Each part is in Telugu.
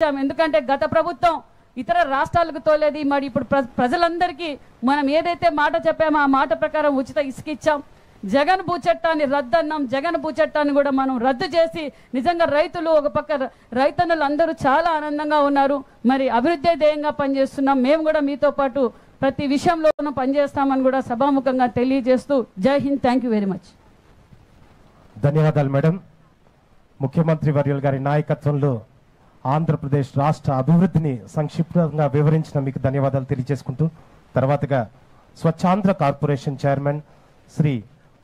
ఇచ్చాం. ఎందుకంటే గత ప్రభుత్వం ఇతర రాష్ట్రాలకు తోలేది. మరి ఇప్పుడు ప్రజలందరికీ మనం ఏదైతే మాట చెప్పామో ఆ మాట ప్రకారం ఉచిత ఇసుక ఇచ్చాం. జగన్ భూ చట్టాన్ని రద్దు అన్నాం. జగన్ భూ చట్టాన్ని కూడా మనం రద్దు చేసి నిజంగా రైతులు ఒక పక్క రైతన్నులు అందరూ చాలా ఆనందంగా ఉన్నారు. మరి అభివృద్ధి ధ్యేయంగా పనిచేస్తున్నాం. మేము కూడా మీతో పాటు ప్రతి విషయంలోనూ పనిచేస్తామని కూడా సభాముఖంగా తెలియజేస్తూ జై Hind. Thank you very much. ధన్యవాదాలు మేడం. ముఖ్యమంత్రి వర్యులు గారి నాయకత్వంలో ఆంధ్రప్రదేశ్ రాష్ట్ర అభివృద్ధిని సంక్షిప్తంగా వివరించిన మీకు ధన్యవాదాలు తెలియజేసుకుంటూ తర్వాతగా స్వచ్ఛాంధ్ర కార్పొరేషన్ చైర్మన్ శ్రీ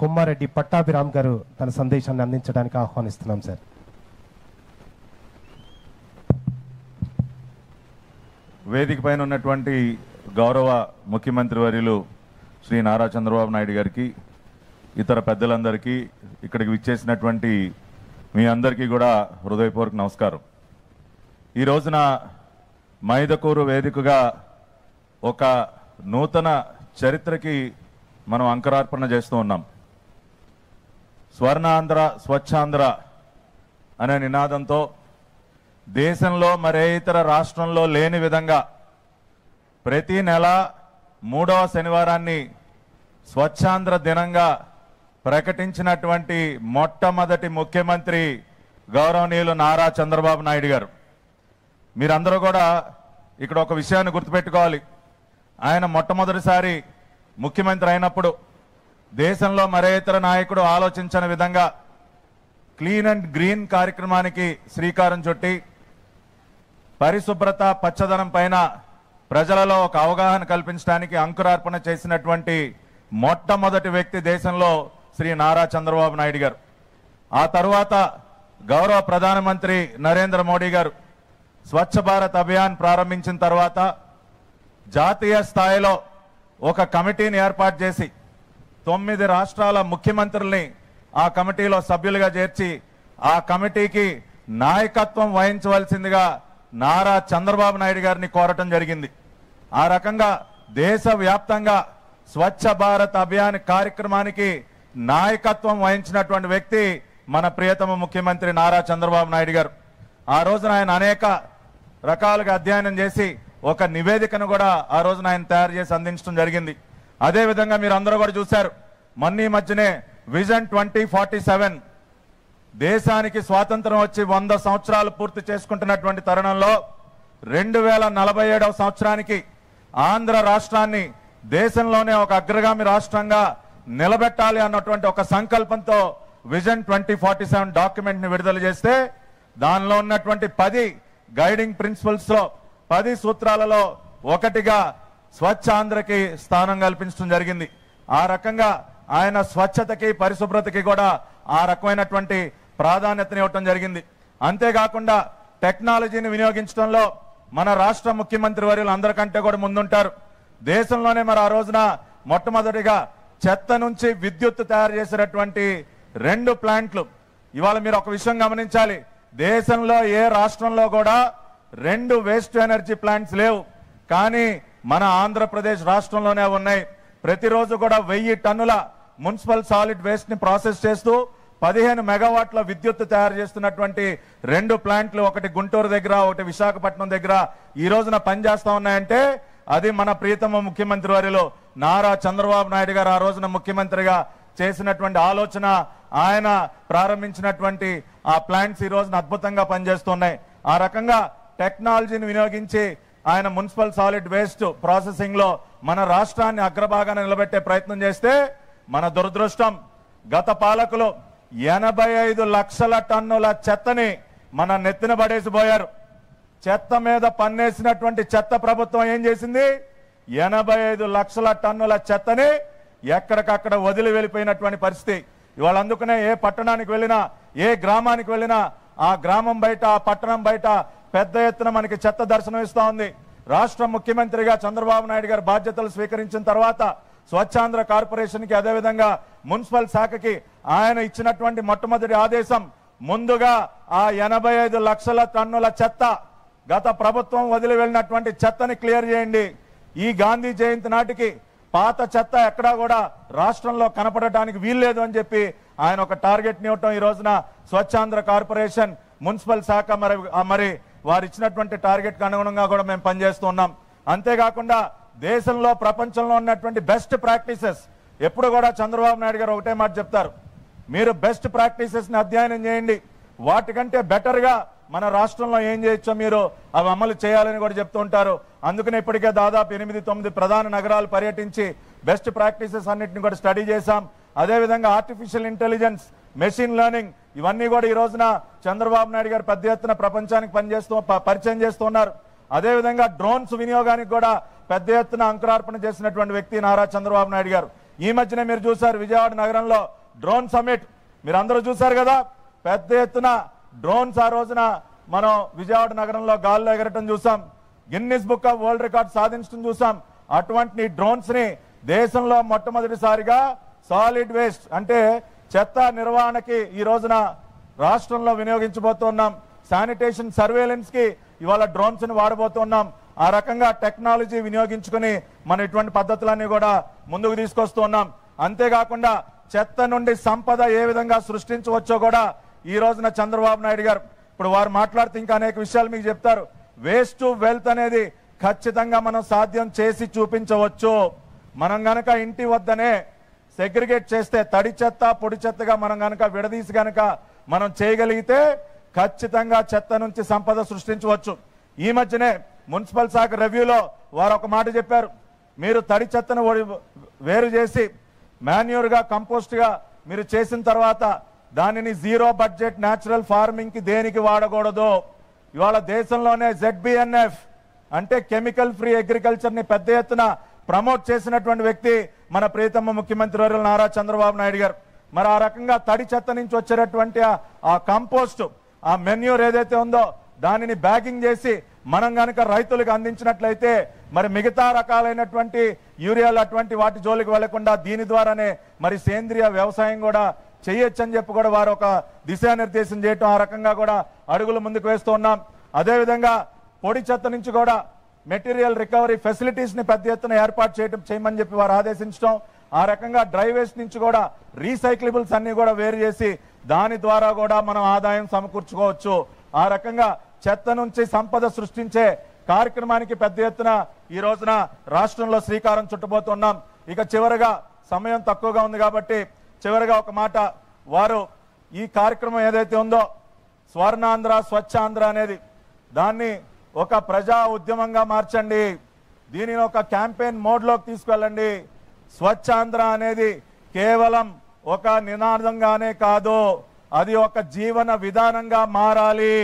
కొమ్మారెడ్డి పట్టాభిరామ్ గారు తన సందేశాన్ని అందించడానికి ఆహ్వానిస్తున్నాం సార్. వేదిక పైన ఉన్నటువంటి గౌరవ ముఖ్యమంత్రి వర్యులు శ్రీ నారా చంద్రబాబు నాయుడు గారికి, ఇతర పెద్దలందరికీ, ఇక్కడికి విచ్చేసినటువంటి మీ అందరికీ కూడా హృదయపూర్వక నమస్కారం. ఈ రోజున మైదకూరు వేదికగా ఒక నూతన చరిత్రకి మనం అంకురార్పణ చేస్తూ ఉన్నాం. స్వర్ణాంధ్ర స్వచ్ఛాంధ్ర అనే నినాదంతో దేశంలో మరే ఇతర రాష్ట్రంలో లేని విధంగా ప్రతి నెల 3వ శనివారాన్ని స్వచ్ఛాంధ్ర దినంగా ప్రకటించినటువంటి మొట్టమొదటి ముఖ్యమంత్రి గౌరవనీయులు నారా చంద్రబాబు నాయుడు గారు. మీరందరూ కూడా ఇక్కడ ఒక విషయాన్ని గుర్తుపెట్టుకోవాలి. ఆయన మొట్టమొదటిసారి ముఖ్యమంత్రి అయినప్పుడు దేశంలో మరే ఇతర నాయకుడు ఆలోచించని విధంగా క్లీన్ అండ్ గ్రీన్ కార్యక్రమానికి శ్రీకారం చుట్టి పరిశుభ్రత పచ్చదనం పైన ప్రజలలో ఒక అవగాహన కల్పించడానికి అంకురార్పణ చేసినటువంటి మొట్టమొదటి వ్యక్తి దేశంలో శ్రీ నారా చంద్రబాబు నాయుడు గారు. ఆ తరువాత గౌరవ ప్రధానమంత్రి నరేంద్ర మోడీ గారు స్వచ్ఛ భారత్ అభియాన్ ప్రారంభించిన తర్వాత జాతీయ స్థాయిలో ఒక కమిటీని ఏర్పాటు చేసి 9 రాష్ట్రాల ముఖ్యమంత్రుల్ని ఆ కమిటీలో సభ్యులుగా చేర్చి ఆ కమిటీకి నాయకత్వం వహించవలసిందిగా నారా చంద్రబాబు నాయుడు గారిని కోరటం జరిగింది. ఆ రకంగా దేశవ్యాప్తంగా స్వచ్ఛ భారత్ అభియాన్ కార్యక్రమానికి నాయకత్వం వహించినటువంటి వ్యక్తి మన ప్రియతమ ముఖ్యమంత్రి నారా చంద్రబాబు నాయుడు గారు. ఆ రోజున ఆయన అనేక రకాలుగా అధ్యయనం చేసి ఒక నివేదికను కూడా ఆ రోజున ఆయన తయారు చేసి అందించడం జరిగింది. అదేవిధంగా మీరు అందరూ కూడా చూశారు, మొన్న ఈ మధ్యనే విజన్ 2047 దేశానికి స్వాతంత్రం వచ్చి 100 సంవత్సరాలు పూర్తి చేసుకుంటున్నటువంటి తరుణంలో 2047వ సంవత్సరానికి ఆంధ్ర రాష్ట్రాన్ని దేశంలోనే ఒక అగ్రగామి రాష్ట్రంగా నిలబెట్టాలి అన్నటువంటి ఒక సంకల్పంతో విజన్ 2047 డాక్యుమెంట్ ని విడుదల చేస్తే దానిలో ఉన్నటువంటి 10 గైడింగ్ ప్రిన్సిపల్స్ లో 10 సూత్రాలలో ఒకటిగా స్వచ్ఛ ఆంధ్రకి స్థానం కల్పించడం జరిగింది. ఆ రకంగా ఆయన స్వచ్ఛతకి పరిశుభ్రతకి కూడా ఆ రకమైనటువంటి ప్రాధాన్యతని ఇవ్వటం జరిగింది. అంతేకాకుండా టెక్నాలజీని వినియోగించడంలో మన రాష్ట్ర ముఖ్యమంత్రి వర్యులు అందరికంటే కూడా ముందుంటారు. దేశంలోనే మరి ఆ రోజున మొట్టమొదటిగా చెత్త నుంచి విద్యుత్ తయారు చేసినటువంటి 2 ప్లాంట్లు. ఇవాళ మీరు ఒక విషయం గమనించాలి, దేశంలో ఏ రాష్ట్రంలో కూడా 2 వేస్ట్ ఎనర్జీ ప్లాంట్స్ లేవు, కానీ మన ఆంధ్రప్రదేశ్ రాష్ట్రంలోనే ఉన్నాయి. ప్రతిరోజు కూడా 1000 టన్నుల మున్సిపల్ సాలిడ్ వేస్ట్ ని ప్రాసెస్ చేస్తూ 15 మెగావాట్ల విద్యుత్ తయారు చేస్తున్నటువంటి 2 ప్లాంట్లు, ఒకటి గుంటూరు దగ్గర, ఒకటి విశాఖపట్నం దగ్గర ఈ రోజున పనిచేస్తా ఉన్నాయంటే అది మన ప్రియతమ ముఖ్యమంత్రి వర్యులు నారా చంద్రబాబు నాయుడు గారు ఆ రోజున ముఖ్యమంత్రిగా చేసినటువంటి ఆలోచన, ఆయన ప్రారంభించినటువంటి ఆ ప్లాంట్స్ ఈ రోజున అద్భుతంగా పనిచేస్తున్నాయి. ఆ రకంగా టెక్నాలజీని వినియోగించి ఆయన మున్సిపల్ సాలిడ్ వేస్ట్ ప్రాసెసింగ్ లో మన రాష్ట్రాన్ని అగ్రభాగాన నిలబెట్టే ప్రయత్నం చేస్తే మన దురదృష్టం, గత పాలకులు 85 లక్షల టన్నుల చెత్తని మన నెత్తిన పడేసిపోయారు. చెత్త మీద పన్నేసినటువంటి చెత్త ప్రభుత్వం ఏం చేసింది, 85 లక్షల టన్నుల చెత్తని ఎక్కడికక్కడ వదిలి వెళ్ళిపోయినటువంటి పరిస్థితి. ఇవాళ అందుకనే ఏ పట్టణానికి వెళ్ళినా, ఏ గ్రామానికి వెళ్ళినా ఆ గ్రామం బయట, ఆ పట్టణం బయట పెద్ద ఎత్తున మనకి చెత్త దర్శనం ఇస్తా ఉంది. రాష్ట్ర ముఖ్యమంత్రిగా చంద్రబాబు నాయుడు గారు బాధ్యతలు స్వీకరించిన తర్వాత స్వచ్ఛాంధ్ర కార్పొరేషన్ కి, అదేవిధంగా మున్సిపల్ శాఖకి ఆయన ఇచ్చినటువంటి మొట్టమొదటి ఆదేశం, ముందుగా ఆ 85 లక్షల టన్నుల చెత్త, గత ప్రభుత్వం వదిలి వెళ్ళినటువంటి చెత్తని క్లియర్ చేయండి. ఈ గాంధీ జయంతి నాటికి పాత చెత్త ఎక్కడా కూడా రాష్ట్రంలో కనపడటానికి వీల్లేదు అని చెప్పి ఆయన ఒక టార్గెట్ ని ఇవ్వటం, ఈ రోజున స్వచ్ఛాంధ్ర కార్పొరేషన్, మున్సిపల్ శాఖ మరి వారు ఇచ్చినటువంటి టార్గెట్కి అనుగుణంగా కూడా మేము పనిచేస్తూ ఉన్నాం. అంతేకాకుండా దేశంలో ప్రపంచంలో ఉన్నటువంటి బెస్ట్ ప్రాక్టీసెస్ ఎప్పుడు కూడా చంద్రబాబు నాయుడు గారు ఒకటే మాట చెప్తారు, మీరు బెస్ట్ ప్రాక్టీసెస్ని అధ్యయనం చేయండి, వాటికంటే బెటర్గా మన రాష్ట్రంలో ఏం చేయొచ్చో మీరు అవి అమలు చేయాలని కూడా చెప్తూ ఉంటారు. అందుకనే ఇప్పటికే దాదాపు 8-9 ప్రధాన నగరాలు పర్యటించి బెస్ట్ ప్రాక్టీసెస్ అన్నింటిని కూడా స్టడీ చేశాం. అదేవిధంగా ఆర్టిఫిషియల్ ఇంటెలిజెన్స్, మెషిన్ లెర్నింగ్ ఇవన్నీ కూడా ఈ రోజున చంద్రబాబు నాయుడు గారు పెద్ద ఎత్తున ప్రపంచానికి పరిచయం చేస్తున్నారు. అదేవిధంగా డ్రోన్స్ వినియోగానికి కూడా పెద్ద ఎత్తున అంకురార్పణ చేసినటువంటి వ్యక్తి నారా చంద్రబాబు నాయుడు గారు. ఈ మధ్యనే మీరు చూశారు విజయవాడ నగరంలో డ్రోన్ సమ్మిట్, మీరు అందరూ చూశారు కదా, పెద్ద ఎత్తున డ్రోన్స్ ఆ రోజున మనం విజయవాడ నగరంలో గాల్లో ఎగరటం చూసాం, Guinness book of world record సాధించడం చూసాం. అటువంటి డ్రోన్స్ ని దేశంలో మొట్టమొదటిసారిగా సాలిడ్ వేస్ట్ అంటే చెత్త నిర్వహణకి ఈ రోజున రాష్ట్రంలో వినియోగించబోతున్నాం. శానిటేషన్ సర్వేలెన్స్ కి ఇవాళ డ్రోన్స్ ని వాడబోతున్నాం. ఆ రకంగా టెక్నాలజీ వినియోగించుకుని మనం ఇటువంటి పద్ధతులన్నీ కూడా ముందుకు తీసుకొస్తున్నాం. అంతేకాకుండా చెత్త నుండి సంపద ఏ విధంగా సృష్టించవచ్చో కూడా ఈ రోజున చంద్రబాబు నాయుడు గారు ఇప్పుడు వారు మాట్లాడుతూ ఇంకా అనేక విషయాలు మీకు చెప్తారు. వేస్ట్ టు వెల్త్ అనేది ఖచ్చితంగా మనం సాధ్యం చేసి చూపించవచ్చు. మనం గనక ఇంటి వద్దనే సెగ్రిగేట్ చేస్తే తడి చెత్త పొడి చెత్తగా మనం గనక విడదీసి గనక మనం చేయగలిగితే ఖచ్చితంగా చెత్త నుంచి సంపద సృష్టించవచ్చు. ఈ మధ్యనే మున్సిపల్ శాఖ రివ్యూలో వారు ఒక మాట చెప్పారు, మీరు తడి చెత్తను వేరు చేసి మాన్యూర్గా కంపోస్ట్గా మీరు చేసిన తర్వాత దానిని జీరో బడ్జెట్ న్యాచురల్ ఫార్మింగ్ కి దేనికి వాడకూడదు. ఇవాళ దేశంలోనే ZBNF అంటే కెమికల్ ఫ్రీ అగ్రికల్చర్ ని పెద్ద ఎత్తున ప్రమోట్ చేసినటువంటి వ్యక్తి మన ప్రియతమ ముఖ్యమంత్రి వర్యులు నారా చంద్రబాబు నాయుడు గారు. మరి ఆ రకంగా తడి చెత్త నుంచి వచ్చేటటువంటి ఆ కంపోస్ట్, ఆ మెన్యూర్ ఏదైతే ఉందో దానిని బ్యాగింగ్ చేసి మనం గనక రైతులకు అందించినట్లయితే మరి మిగతా రకాలైనటువంటి యూరియాలు అటువంటి వాటి జోలికి వెళ్లకుండా దీని ద్వారానే మరి సేంద్రియ వ్యవసాయం కూడా చేయొచ్చని చెప్పి కూడా వారు ఒక దిశానిర్దేశం చేయటం, ఆ రకంగా కూడా అడుగులు ముందుకు వేస్తూ ఉన్నాం. అదేవిధంగా పొడి చెత్త నుంచి కూడా మెటీరియల్ రికవరీ ఫెసిలిటీస్ ని పెద్ద ఎత్తున ఏర్పాటు చేయమని చెప్పి వారు ఆదేశించడం, ఆ రకంగా డ్రై వేస్ట్ నుంచి కూడా రీసైక్లబుల్స్ అన్ని కూడా వేరు చేసి దాని ద్వారా కూడా మనం ఆదాయం సమకూర్చుకోవచ్చు. ఆ రకంగా చెత్త నుంచి సంపద సృష్టించే కార్యక్రమానికి పెద్ద ఎత్తున ఈ రోజున రాష్ట్రంలో శ్రీకారం చుట్టబోతున్నాం. ఇక చివరగా సమయం తక్కువగా ఉంది కాబట్టి చివరగా ఒక మాట, వారు ఈ కార్యక్రమం ఏదైతే ఉందో స్వర్ణాంధ్ర స్వచ్ఛాంధ్ర అనేది దాన్ని ఒక ప్రజా ఉద్యమంగా మార్చండి, దీనిని ఒక క్యాంపెయిన్ మోడ్లోకి తీసుకెళ్ళండి. స్వచ్ఛాంధ్ర అనేది కేవలం ఒక నినాదంగానే కాదు, అది ఒక జీవన విధానంగా మారాలి,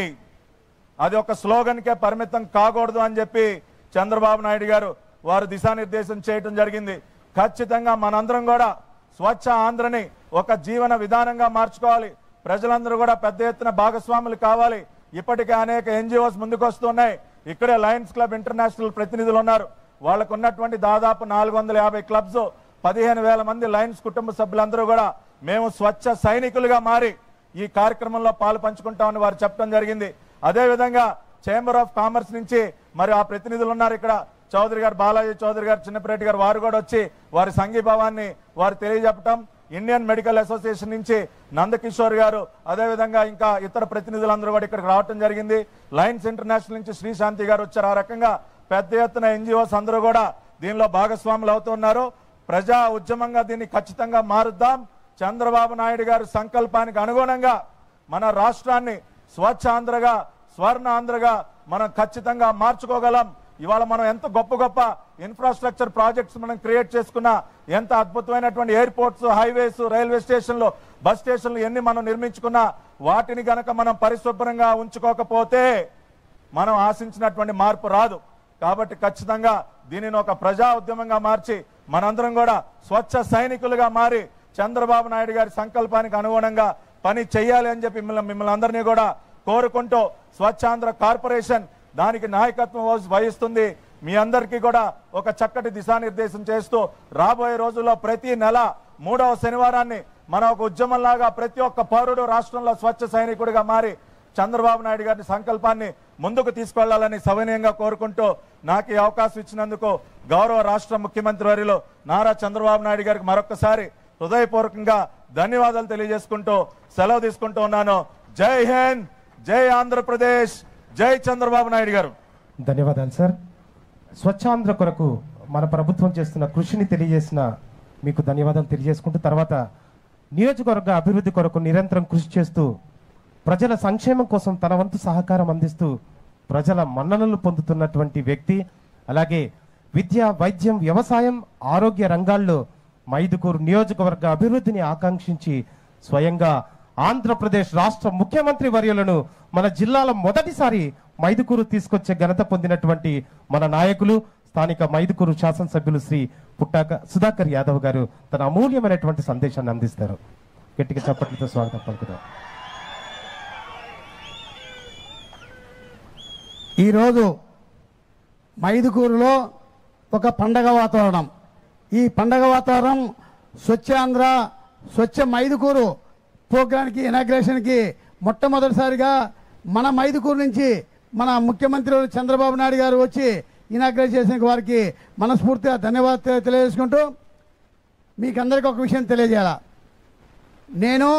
అది ఒక స్లోగన్కే పరిమితం కాకూడదు అని చెప్పి చంద్రబాబు నాయుడు గారు వారు దిశానిర్దేశం చేయటం జరిగింది. ఖచ్చితంగా మనందరం కూడా స్వచ్ఛ ఆంధ్రని ఒక జీవన విధానంగా మార్చుకోవాలి. ప్రజలందరూ కూడా పెద్ద ఎత్తున భాగస్వాములు కావాలి. ఇప్పటికే అనేక NGOs ముందుకు వస్తున్నాయి. ఇక్కడే లయన్స్ క్లబ్ ఇంటర్నేషనల్ ప్రతినిధులు ఉన్నారు. వాళ్ళకు ఉన్నటువంటి దాదాపు 450 క్లబ్స్, 15,000 మంది లయన్స్ కుటుంబ సభ్యులందరూ కూడా మేము స్వచ్ఛ సైనికులుగా మారి ఈ కార్యక్రమంలో పాలు పంచుకుంటామని వారు చెప్పడం జరిగింది. అదేవిధంగా చేంబర్ ఆఫ్ కామర్స్ నుంచి మరి ఆ ప్రతినిధులు ఉన్నారు. ఇక్కడ చౌదరి గారు, బాలాజీ చౌదరి గారు, చిన్నపిరెడ్డి గారు, వారు కూడా వచ్చి వారి సంఘీభావాన్ని వారు తెలియజెప్పటం. ఇండియన్ మెడికల్ అసోసియేషన్ నుంచి నందకిషోర్ గారు, అదేవిధంగా ఇంకా ఇతర ప్రతినిధులందరూ కూడా ఇక్కడికి రావడం జరిగింది. లయన్స్ ఇంటర్నేషనల్ నుంచి శ్రీశాంతి గారు వచ్చారు. ఆ రకంగా పెద్ద ఎత్తున NGOs అందరూ కూడా దీనిలో భాగస్వాములు అవుతున్నారు. ప్రజా ఉద్యమంగా దీన్ని ఖచ్చితంగా మారుద్దాం. చంద్రబాబు నాయుడు గారి సంకల్పానికి అనుగుణంగా మన రాష్ట్రాన్ని స్వచ్ఛాంధ్రగా స్వర్ణాంధ్రగా మనం ఖచ్చితంగా మార్చుకోగలం. ఇవాళ మనం ఎంత గొప్ప గొప్ప ఇన్ఫ్రాస్ట్రక్చర్ ప్రాజెక్ట్స్ మనం క్రియేట్ చేసుకున్నా, ఎంత అద్భుతమైనటువంటి ఎయిర్పోర్ట్స్, హైవేస్, రైల్వే స్టేషన్లు, బస్ స్టేషన్లు ఎన్ని మనం నిర్మించుకున్నా వాటిని గనక మనం పరిశుభ్రంగా ఉంచుకోకపోతే మనం ఆశించినటువంటి మార్పు రాదు. కాబట్టి ఖచ్చితంగా దీనిని ఒక ప్రజా ఉద్యమంగా మార్చి మనందరం కూడా స్వచ్ఛ సైనికులుగా మారి చంద్రబాబు నాయుడు గారి సంకల్పానికి అనుగుణంగా పని చేయాలి అని చెప్పి మిమ్మల్ని అందరినీ కూడా కోరుకుంటూ స్వచ్ఛాంధ్ర కార్పొరేషన్ దానికి నాయకత్వం వహిస్తుంది. మీ అందరికీ కూడా ఒక చక్కటి దిశానిర్దేశం చేస్తూ రాబోయే రోజుల్లో ప్రతి నెల 3వ శనివారాన్ని మన ఒక ఉద్యమంలాగా ప్రతి ఒక్క పౌరుడు రాష్ట్రంలో స్వచ్ఛ సైనికుడిగా మారి చంద్రబాబు నాయుడు గారి సంకల్పాన్ని ముందుకు తీసుకెళ్లాలని సవినయంగా కోరుకుంటూ నాకు ఈ అవకాశం ఇచ్చినందుకు గౌరవ రాష్ట్ర ముఖ్యమంత్రి వర్యులు నారా చంద్రబాబు నాయుడు గారికి మరొకసారి హృదయపూర్వకంగా ధన్యవాదాలు తెలియజేసుకుంటూ సెలవు తీసుకుంటూ ఉన్నాను. జై హింద్, జై ఆంధ్రప్రదేశ్, జై చంద్రబాబు నాయుడు గారు. ధన్యవాదాలు సార్. స్వచ్ఛాంధ్ర కొరకు మన ప్రభుత్వం చేస్తున్న కృషిని తెలియజేసిన మీకు ధన్యవాదాలు తెలియజేసుకుంటూ, తర్వాత నియోజకవర్గ అభివృద్ధి కొరకు నిరంతరం కృషి చేస్తూ ప్రజల సంక్షేమం కోసం తన వంతు సహకారం అందిస్తూ ప్రజల మన్ననలు పొందుతున్నటువంటి వ్యక్తి, అలాగే విద్య, వైద్యం, వ్యవసాయం, ఆరోగ్య రంగాల్లో మైదుకూరు నియోజకవర్గ అభివృద్ధిని ఆకాంక్షించి స్వయంగా ఆంధ్రప్రదేశ్ రాష్ట్ర ముఖ్యమంత్రి వర్యులను మన జిల్లాలో మొదటిసారి మైదుకూరు తీసుకొచ్చే ఘనత పొందినటువంటి మన నాయకులు, స్థానిక మైదుకూరు శాసనసభ్యులు శ్రీ పుట్టాక సుధాకర్ యాదవ్ గారు తన అమూల్యమైనటువంటి సందేశాన్ని అందిస్తారు. గట్టిగా చప్పట్లతో స్వాగతం పలుకుదాం. ఈరోజు మైదుకూరులో ఒక పండగ వాతావరణం. ఈ పండగ వాతావరణం స్వచ్ఛాంధ్ర స్వచ్ఛ మైదుకూరు ప్రోగ్రాంకి ఇనాగ్రేషన్కి మొట్టమొదటిసారిగా మన మైదుకూరు నుంచి మన ముఖ్యమంత్రి చంద్రబాబు నాయుడు గారు వచ్చి ఇనాగ్రేట్ చేసిన వారికి మనస్ఫూర్తిగా ధన్యవాదాలు తెలియజేసుకుంటూ, మీకు అందరికీ ఒక విషయం తెలియజేయాల. నేను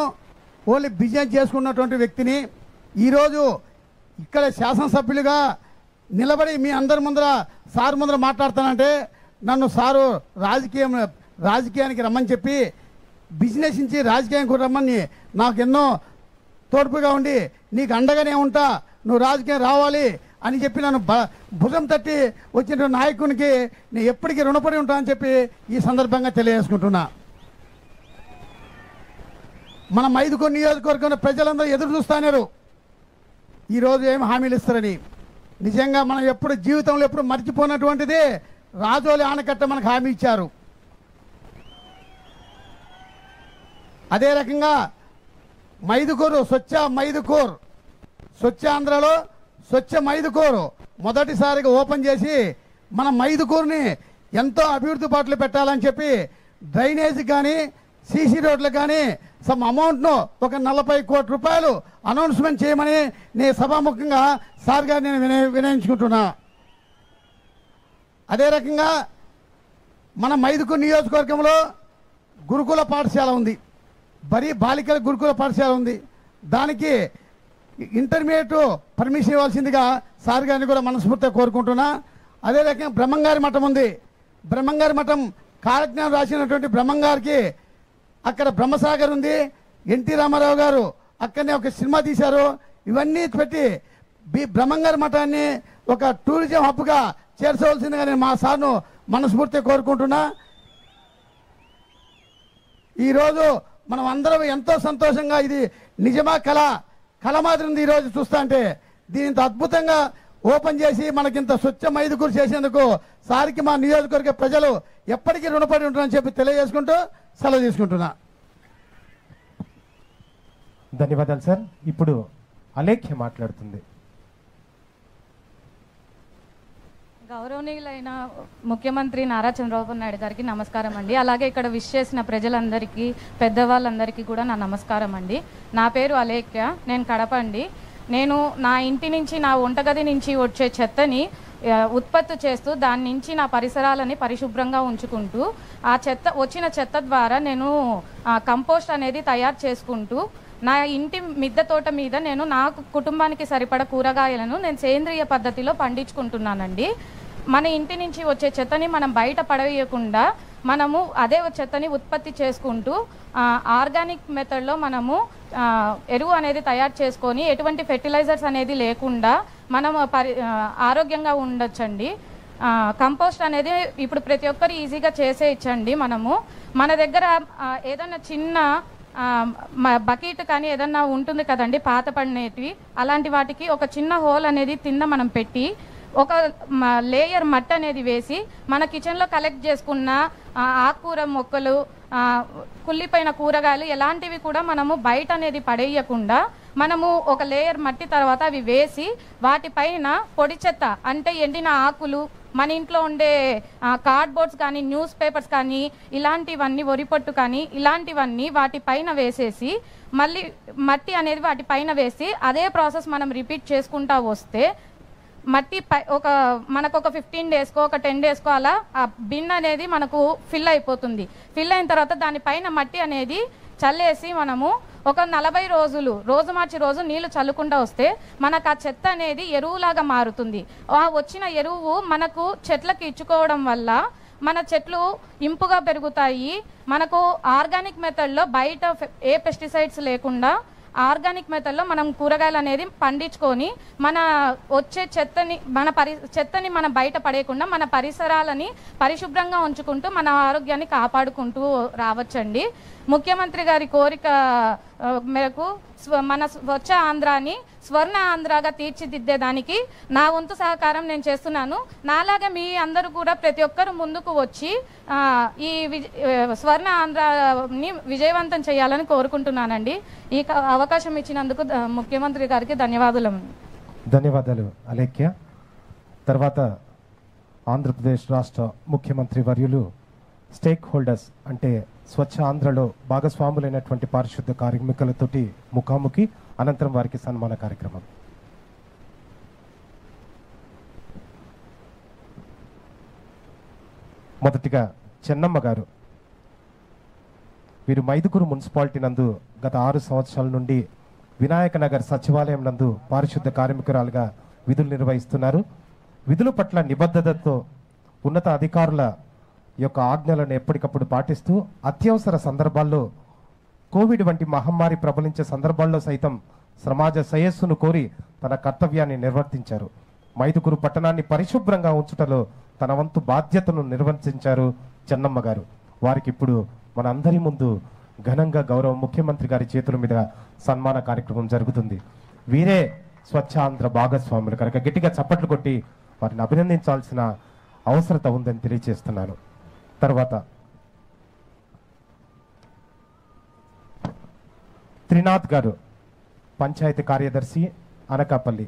ఓన్లీ బిజినెస్ చేసుకున్నటువంటి వ్యక్తిని ఈరోజు ఇక్కడ శాసనసభ్యులుగా నిలబడి మీ అందరి ముందర సార్ ముందర మాట్లాడుతానంటే నన్ను సారు రాజకీయానికి రమ్మని చెప్పి బిజినెస్ నుంచి రాజకీయానికి రమ్మని నాకు ఎన్నో తోడ్పుగా ఉండి నీకు అండగానే ఉంటా, నువ్వు రాజకీయం రావాలి అని చెప్పి నన్ను భుజం తట్టి వచ్చిన నాయకునికి నేను ఎప్పటికీ రుణపడి ఉంటా అని చెప్పి ఈ సందర్భంగా తెలియజేసుకుంటున్నా. మన మైదుకూరు నియోజకవర్గంలో ప్రజలందరూ ఎదురు చూస్తున్నారు ఈరోజు ఏం హామీలు ఇస్తారని. నిజంగా మనం ఎప్పుడు జీవితంలో ఎప్పుడు మర్చిపోయినటువంటిది రాజోలి ఆనకట్ట మనకు హామీ ఇచ్చారు. అదే రకంగా మైదుకూరు స్వచ్ఛాంధ్రలో స్వచ్ఛ మైదుకూరు మొదటిసారిగా ఓపెన్ చేసి మన మైదుకూరుని ఎంతో అభివృద్ధి బాటలు పెట్టాలని చెప్పి డ్రైనేజ్ కానీ సీసీ రోడ్లకు కానీ సమ్ అమౌంట్ను ఒక 40 కోట్ల రూపాయలు అనౌన్స్మెంట్ చేయమని నేను సభాముఖంగా సార్ గారు నేను వినయించుకుంటున్నా. అదే రకంగా మన మైదుకూరు నియోజకవర్గంలో గురుకుల పాఠశాల ఉంది, బాలికల గురుకుల పాఠశాల ఉంది. దానికి ఇంటర్మీడియట్ పర్మిషన్ ఇవ్వాల్సిందిగా సార్ గారిని కూడా మనస్ఫూర్తిగా కోరుకుంటున్నా. అదే రకంగా బ్రహ్మంగారి మఠం ఉంది. బ్రహ్మంగారి మఠం కాలజ్ఞానం రాసినటువంటి బ్రహ్మంగారికి అక్కడ బ్రహ్మసాగర్ ఉంది. ఎన్టీ రామారావు గారు అక్కడనే ఒక సినిమా తీశారు. ఇవన్నీ పెట్టి బ్రహ్మంగారి మఠాన్ని ఒక టూరిజం హబ్గా చేర్చవలసిందిగా నేను మా సార్ను మనస్ఫూర్తిగా కోరుకుంటున్నా. ఈరోజు మనం అందరం ఎంతో సంతోషంగా, ఇది నిజమా కళ మాదిరి ఉంది ఈరోజు చూస్తా అంటే. దీనింత అద్భుతంగా ఓపెన్ చేసి మనకింత స్వచ్ఛ మైదుకూరు చేసేందుకు సార్కి మా నియోజకవర్గ ప్రజలు ఎప్పటికీ రుణపడి ఉంటారని చెప్పి తెలియజేసుకుంటూ సెలవు తీసుకుంటున్నా. ధన్యవాదాలు సార్. ఇప్పుడు అలేఖ్య మాట్లాడుతుంది. గౌరవనీయులైన ముఖ్యమంత్రి నారా చంద్రబాబు నాయుడు గారికి నమస్కారం అండి. అలాగే ఇక్కడ విష్ చేసిన ప్రజలందరికీ, పెద్దవాళ్ళందరికీ కూడా నా నమస్కారం అండి. నా పేరు అలేఖ్య, నేను కడప అండి. నేను నా ఇంటి నుంచి, నా వంటగది నుంచి వచ్చే చెత్తని ఉత్పత్తి చేస్తూ దాని నుంచి నా పరిసరాలని పరిశుభ్రంగా ఉంచుకుంటూ వచ్చిన చెత్త ద్వారా నేను కంపోస్ట్ అనేది తయారు చేసుకుంటూ నా ఇంటి మిద్దె తోట మీద నేను నా కుటుంబానికి సరిపడ కూరగాయలను నేను సేంద్రియ పద్ధతిలో పండించుకుంటున్నానండి. మన ఇంటి నుంచి వచ్చే చెత్తని మనం బయట పడవేయకుండా మనము అదే చెత్తని ఉత్పత్తి చేసుకుంటూ ఆర్గానిక్ మెథడ్లో మనము ఎరువు అనేది తయారు చేసుకొని ఎటువంటి ఫెర్టిలైజర్స్ అనేది లేకుండా మనం ఆరోగ్యంగా ఉండొచ్చండి. కంపోస్ట్ అనేది ఇప్పుడు ప్రతి ఒక్కరు ఈజీగా చేసేయచ్చండి. మన దగ్గర ఏదైనా చిన్న బకెట్ కానీ ఏదన్నా ఉంటుంది కదండి, పాత పడినవి, అలాంటి వాటికి ఒక చిన్న హోల్ అనేది కింద మనం పెట్టి ఒక లేయర్ మట్టి అనేది వేసి మన కిచెన్లో కలెక్ట్ చేసుకున్న ఆకుకూర మొక్కలు, కుళ్ళిపోయిన కూరగాయలు ఎలాంటివి కూడా మనము బయట అనేది పడేయకుండా మనము ఒక లేయర్ మట్టి తర్వాత అవి వేసి వాటిపైన పొడి చెత్త అంటే ఎండిన ఆకులు, మన ఇంట్లో ఉండే కార్డ్బోర్డ్స్ కానీ, న్యూస్ పేపర్స్ కానీ, ఇలాంటివన్నీ, వరిపొట్టు కానీ ఇలాంటివన్నీ వాటిపైన వేసేసి మళ్ళీ మట్టి అనేది వాటిపైన వేసి అదే ప్రాసెస్ మనం రిపీట్ చేసుకుంటా వస్తే మట్టి మనకు ఒక 15 డేస్కో ఒక 10 డేస్కో అలా ఆ బిన్ అనేది మనకు ఫిల్ అయిపోతుంది. ఫిల్ అయిన తర్వాత దానిపైన మట్టి అనేది చల్లేసి మనము ఒక 40 రోజులు రోజు మార్చి రోజు నీళ్లు చల్లుకుంటూ వస్తే మనకు ఆ చెత్త అనేది ఎరువులాగా మారుతుంది. ఆ వచ్చిన ఎరువు మనకు చెట్లకి ఇచ్చుకోవడం వల్ల మన చెట్లు ఇంపుగా పెరుగుతాయి. మనకు ఆర్గానిక్ మెథడ్లో బయట ఏ పెస్టిసైడ్స్ లేకుండా ఆర్గానిక్ మెథడ్లో మనం కూరగాయలు అనేది పండించుకొని మన వచ్చే చెత్తని మన బయట పడేయకుండా మన పరిసరాలని పరిశుభ్రంగా ఉంచుకుంటూ మన ఆరోగ్యాన్ని కాపాడుకుంటూ రావచ్చండి. ముఖ్యమంత్రి గారి కోరిక మేరకు మన స్వచ్ఛ ఆంధ్రాని స్వర్ణ ఆంధ్రాగా తీర్చిదిద్దేదానికి నా వంతు సహకారం నేను చేస్తున్నాను. నాలాగా మీ అందరూ కూడా ప్రతి ఒక్కరు ముందుకు వచ్చి ఈ స్వర్ణ ఆంధ్రాని విజయవంతం చేయాలని కోరుకుంటున్నానండి. ఈ అవకాశం ఇచ్చినందుకు ముఖ్యమంత్రి గారికి ధన్యవాదాలు అలేఖ్య. తర్వాత ఆంధ్రప్రదేశ్ రాష్ట్ర ముఖ్యమంత్రి వర్యులు స్టేక్ హోల్డర్స్ అంటే స్వచ్ఛ ఆంధ్రలో భాగస్వాములైనటువంటి పారిశుద్ధ కార్మికులతోటి ముఖాముఖి, అనంతరం వారికి సన్మాన కార్యక్రమం. మొదటిగా చెన్నమ్మ గారు. వీరు మైదుకూరు మున్సిపాలిటీ నందు గత 6 సంవత్సరాల నుండి వినాయక నగర్ సచివాలయం నందు పారిశుద్ధ కార్మికురాలుగా విధులు నిర్వహిస్తున్నారు. విధుల పట్ల నిబద్ధతతో ఉన్నత అధికారుల యొక్క ఆజ్ఞలను ఎప్పటికప్పుడు పాటిస్తూ అత్యవసర సందర్భాల్లో కోవిడ్ వంటి మహమ్మారి ప్రబలించే సందర్భాల్లో సైతం సమాజ శ్రేయస్సును కోరి తన కర్తవ్యాన్ని నిర్వర్తించారు. మైదుకూరు పట్టణాన్ని పరిశుభ్రంగా ఉంచుటలో తన వంతు బాధ్యతను నిర్వర్తించారు చెన్నమ్మ గారు. వారికి ఇప్పుడు మన అందరి ముందు ఘనంగా గౌరవ ముఖ్యమంత్రి గారి చేతుల మీద సన్మాన కార్యక్రమం జరుగుతుంది. వీరే స్వచ్ఛ ఆంధ్ర భాగస్వాములు కనుక గట్టిగా చప్పట్లు కొట్టి వారిని అభినందించాల్సిన అవసరత ఉందని తెలియజేస్తున్నాను. తర్వాత త్రినాథ్ గారు, పంచాయతీ కార్యదర్శి, అనకాపల్లి.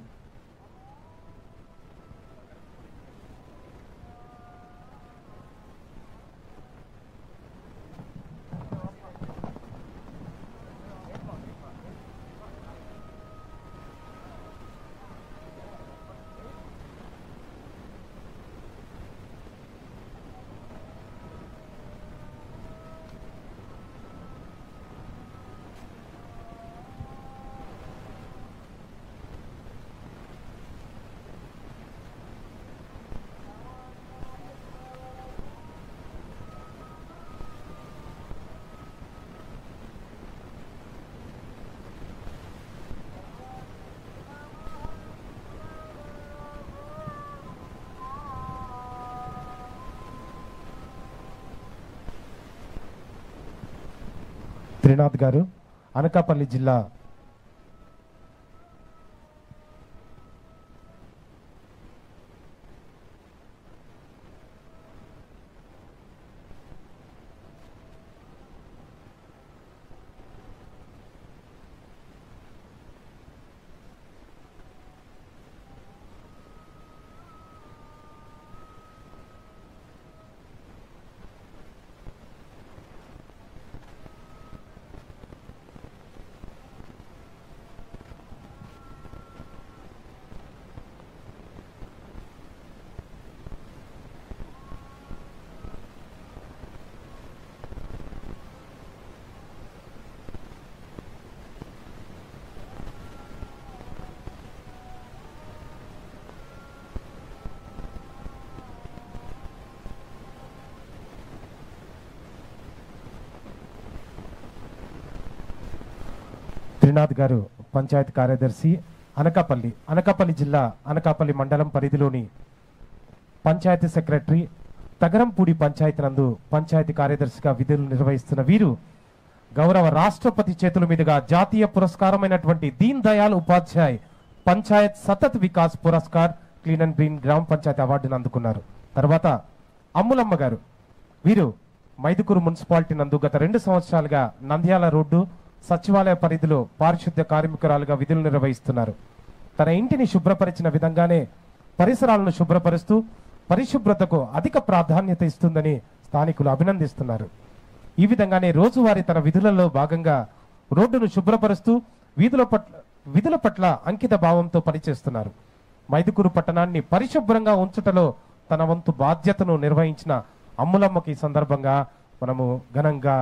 త్రినాథ్ గారు, అనకాపల్లి జిల్లా త్రినాథ్ గారు పంచాయతీ కార్యదర్శి, అనకాపల్లి జిల్లా అనకాపల్లి మండలం పరిధిలోని పంచాయతీ సెక్రటరీ, తగరంపూడి పంచాయతీ నందు పంచాయతీ కార్యదర్శిగా విధులు నిర్వహిస్తున్న వీరు గౌరవ రాష్ట్రపతి చేతుల మీదుగా జాతీయ పురస్కారమైనటువంటి దీన్ దయాళ్ ఉపాధ్యాయ్ పంచాయత్ సతత్ వికాస్ పురస్కార్ క్లీన్ అండ్ గ్రీన్ గ్రామ పంచాయతీ అవార్డును అందుకున్నారు. తర్వాత అమ్ములమ్మ గారు. వీరు మైదుకూరు మున్సిపాలిటీ నందు గత 2 సంవత్సరాలుగా నంద్యాల రోడ్డు సచివాలయ పరిధిలో పారిశుద్ధ్య కార్మికురాలుగా విధులు నిర్వహిస్తున్నారు. తన ఇంటిని శుభ్రపరిచిన విధంగానే పరిసరాలను శుభ్రపరుస్తూ పరిశుభ్రతకు అధిక ప్రాధాన్యత ఇస్తుందని స్థానికులు అభినందిస్తున్నారు. ఈ విధంగానే రోజువారీ తన విధులలో భాగంగా రోడ్డును శుభ్రపరుస్తూ విధుల పట్ల అంకిత భావంతో పనిచేస్తున్నారు. మైదుకూరు పట్టణాన్ని పరిశుభ్రంగా ఉంచుటలో తన వంతు బాధ్యతను నిర్వహించిన అమ్ములమ్మకి ఈ సందర్భంగా మనము ఘనంగా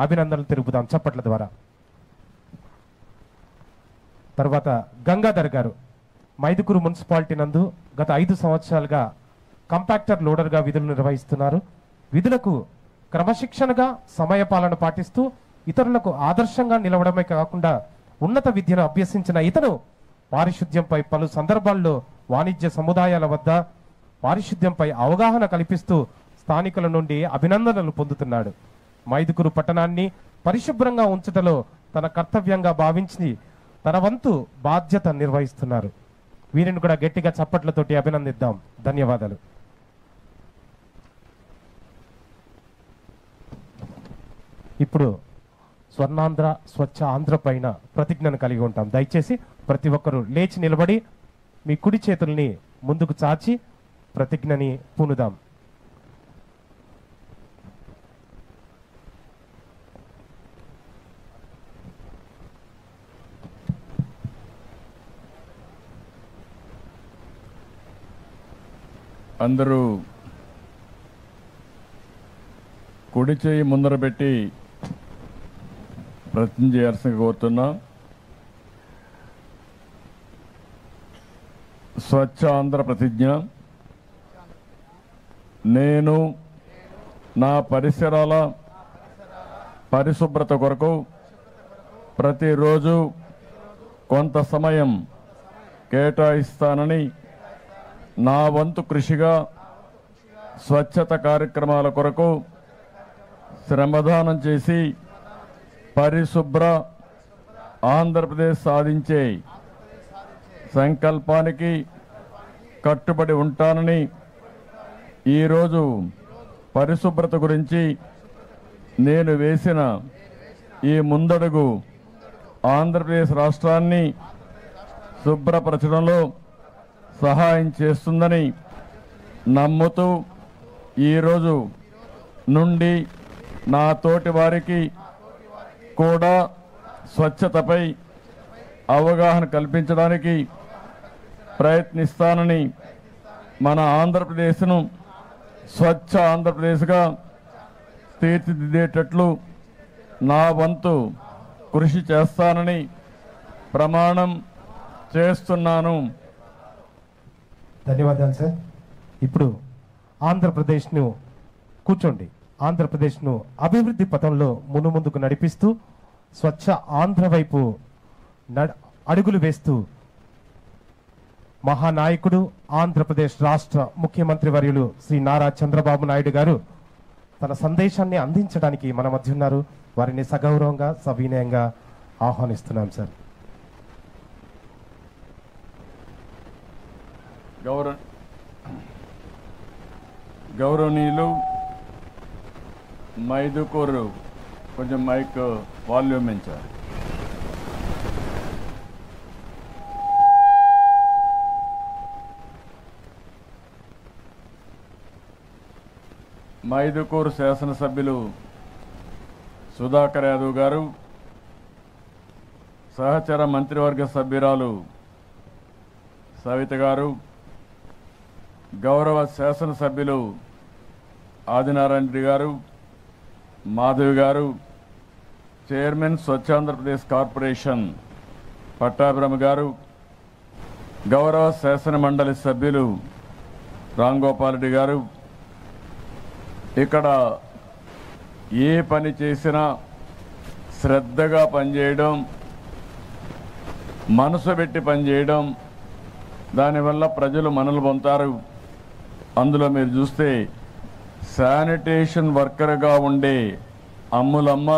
అభినందనలు తెలుపుదాం చప్పట్ల ద్వారా. తర్వాత గంగాధర్ గారు మైదుకూరు మున్సిపాలిటీ నందు గత 5 సంవత్సరాలుగా కంపాక్టర్ లోడర్గా విధులు నిర్వహిస్తున్నారు. విధులకు క్రమశిక్షణగా సమయపాలన పాటిస్తూ ఇతరులకు ఆదర్శంగా నిలవడమే కాకుండా ఉన్నత విద్యను అభ్యసించిన ఇతను పారిశుద్ధ్యంపై పలు సందర్భాల్లో వాణిజ్య సముదాయాల వద్ద పారిశుద్ధ్యంపై అవగాహన కల్పిస్తూ స్థానికుల నుండి అభినందనలు పొందుతున్నాడు. మైదుకూరు పట్టణాన్ని పరిశుభ్రంగా ఉంచుటలో తన కర్తవ్యంగా భావించి తన వంతు బాధ్యత నిర్వహిస్తున్నారు. వీరిని కూడా గట్టిగా చప్పట్లతోటి అభినందిద్దాం. ధన్యవాదాలు. ఇప్పుడు స్వర్ణాంధ్ర స్వచ్ఛ ఆంధ్ర పైన ప్రతిజ్ఞను కలిగి ఉంటాం. దయచేసి ప్రతి ఒక్కరూ లేచి నిలబడి మీ కుడి చేతుల్ని ముందుకు చాచి ప్రతిజ్ఞని పూనుదాం. అందరూ కుడి చేయి ముందర పెట్టి ప్రతిజ్ఞ చేయాల్సిందిగా కోరుతున్నా. స్వచ్ఛ ఆంధ్ర ప్రతిజ్ఞ. నేను నా పరిసరాల పరిశుభ్రత కొరకు ప్రతిరోజు కొంత సమయం కేటాయిస్తానని, నా వంతు కృషిగా స్వచ్ఛత కార్యక్రమాల కొరకు శ్రమదానం చేసి పరిశుభ్ర ఆంధ్రప్రదేశ్ సాధించే సంకల్పానికి కట్టుబడి ఉంటానని, ఈరోజు పరిశుభ్రత గురించి నేను వేసిన ఈ ముందడుగు ఆంధ్రప్రదేశ్ రాష్ట్రాన్ని శుభ్రపరచడంలో సహాయం చేస్తుందని నమ్ముతూ ఈరోజు నుండి నా తోటి వారికి కూడా స్వచ్ఛతపై అవగాహన కల్పించడానికి ప్రయత్నిస్తానని, మన ఆంధ్రప్రదేశ్ను స్వచ్ఛ ఆంధ్రప్రదేశ్గా తీర్చిదిద్దేటట్లు నా వంతు కృషి చేస్తానని ప్రమాణం చేస్తున్నాను. ధన్యవాదాలు సార్. ఇప్పుడు ఆంధ్రప్రదేశ్ను కూర్చోండి. ఆంధ్రప్రదేశ్ను అభివృద్ధి పథంలో ముందుకు నడిపిస్తూ స్వచ్ఛ ఆంధ్ర వైపు అడుగులు వేస్తూ మహానాయకుడు ఆంధ్రప్రదేశ్ రాష్ట్ర ముఖ్యమంత్రి వర్యులు శ్రీ నారా చంద్రబాబు నాయుడు గారు తన సందేశాన్ని అందించడానికి మన మధ్య ఉన్నారు. వారిని సగౌరవంగా సవినయంగా ఆహ్వానిస్తున్నాం సార్. గౌరవనీయులు మైదుకూరు కొంచెం మైక్ వాల్యూమ్ పెంచారు. మైదుకూరు శాసనసభ్యులు సుధాకర్ యాదవ్ గారు, సహచర మంత్రివర్గ సభ్యురాలు సవిత గారు, గౌరవ శాసనసభ్యులు ఆదినారాయణ రెడ్డి గారు, మాధవి గారు, చైర్మన్ స్వచ్ఛాంధ్రప్రదేశ్ కార్పొరేషన్ పట్టాభిరామ గారు, గౌరవ శాసన మండలి సభ్యులు రామ్ గోపాల్ రెడ్డి గారు, ఇక్కడ ఏ పని చేసినా శ్రద్ధగా పనిచేయడం, మనసు పెట్టి పనిచేయడం, దానివల్ల ప్రజలు మనలు పొందుతారు. అందులో మీరు చూస్తే శానిటేషన్ వర్కర్గా ఉండే అమ్ములమ్మ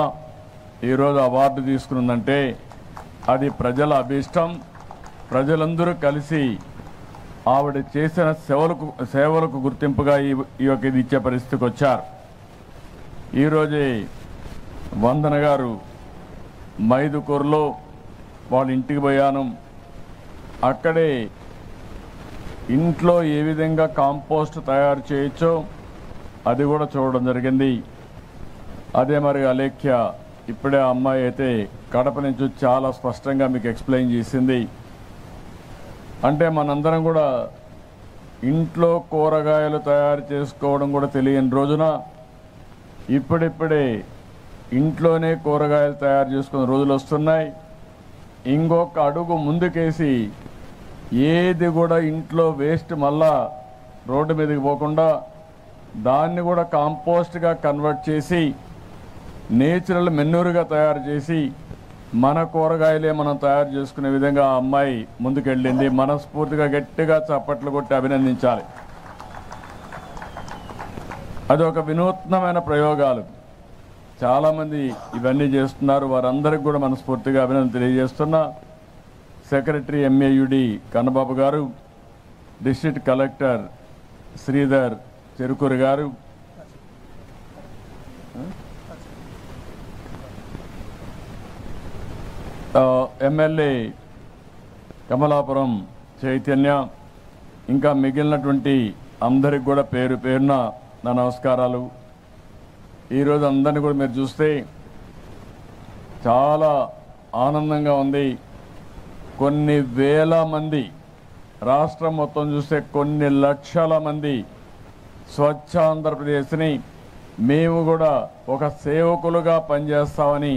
ఈరోజు అవార్డు తీసుకున్నదంటే అది ప్రజల అభీష్టం. ప్రజలందరూ కలిసి ఆవిడ చేసిన సేవలకు గుర్తింపుగా ఈ యొక్క ఇది ఇచ్చే పరిస్థితికి వచ్చారు. ఈరోజే వందన గారు మైదుకూరులో వాళ్ళ ఇంటికి పోయాను. అక్కడే ఇంట్లో ఏ విధంగా కాంపోస్ట్ తయారు చేయొచ్చో అది కూడా చూడడం జరిగింది. అదే మరి అలేఖ్య ఇప్పుడే అమ్మాయి అయితే కడప నుంచి చాలా స్పష్టంగా మీకు ఎక్స్ప్లెయిన్ చేసింది. అంటే మనందరం కూడా ఇంట్లో కూరగాయలు తయారు చేసుకోవడం కూడా తెలియని రోజున ఇప్పుడిప్పుడే ఇంట్లోనే కూరగాయలు తయారు చేసుకునే రోజులు వస్తున్నాయి. ఇంకొక అడుగు ముందుకేసి ఏది కూడా ఇంట్లో వేస్ట్ మళ్ళా రోడ్డు మీదకి పోకుండా దాన్ని కూడా కాంపోస్ట్గా కన్వర్ట్ చేసి నేచురల్ మెన్యూర్గా తయారు చేసి మన కూరగాయలే మనం తయారు చేసుకునే విధంగా ఆ అమ్మాయి ముందుకెళ్ళింది. మనస్ఫూర్తిగా గట్టిగా చప్పట్లు కొట్టి అభినందించాలి. అది ఒక వినూత్నమైన ప్రయోగాలు. చాలామంది ఇవన్నీ చేస్తున్నారు. వారందరికీ కూడా మనస్ఫూర్తిగా అభినందన తెలియజేస్తున్నా. సెక్రటరీ ఎంఏయుడి కన్నబాబు గారు, డిస్ట్రిక్ట్ కలెక్టర్ శ్రీధర్ చెరుకూరు గారు, ఎమ్మెల్యే కమలాపురం చైతన్య, ఇంకా మిగిలినటువంటి అందరికి కూడా పేరు పేరున నా నమస్కారాలు. ఈరోజు అందరినీ కూడా మీరు చూస్తే చాలా ఆనందంగా ఉంది. కొన్ని వేల మంది, రాష్ట్రం మొత్తం చూస్తే కొన్ని లక్షల మంది స్వచ్ఛ ఆంధ్రప్రదేశ్ని మేము కూడా ఒక సేవకులుగా పనిచేస్తామని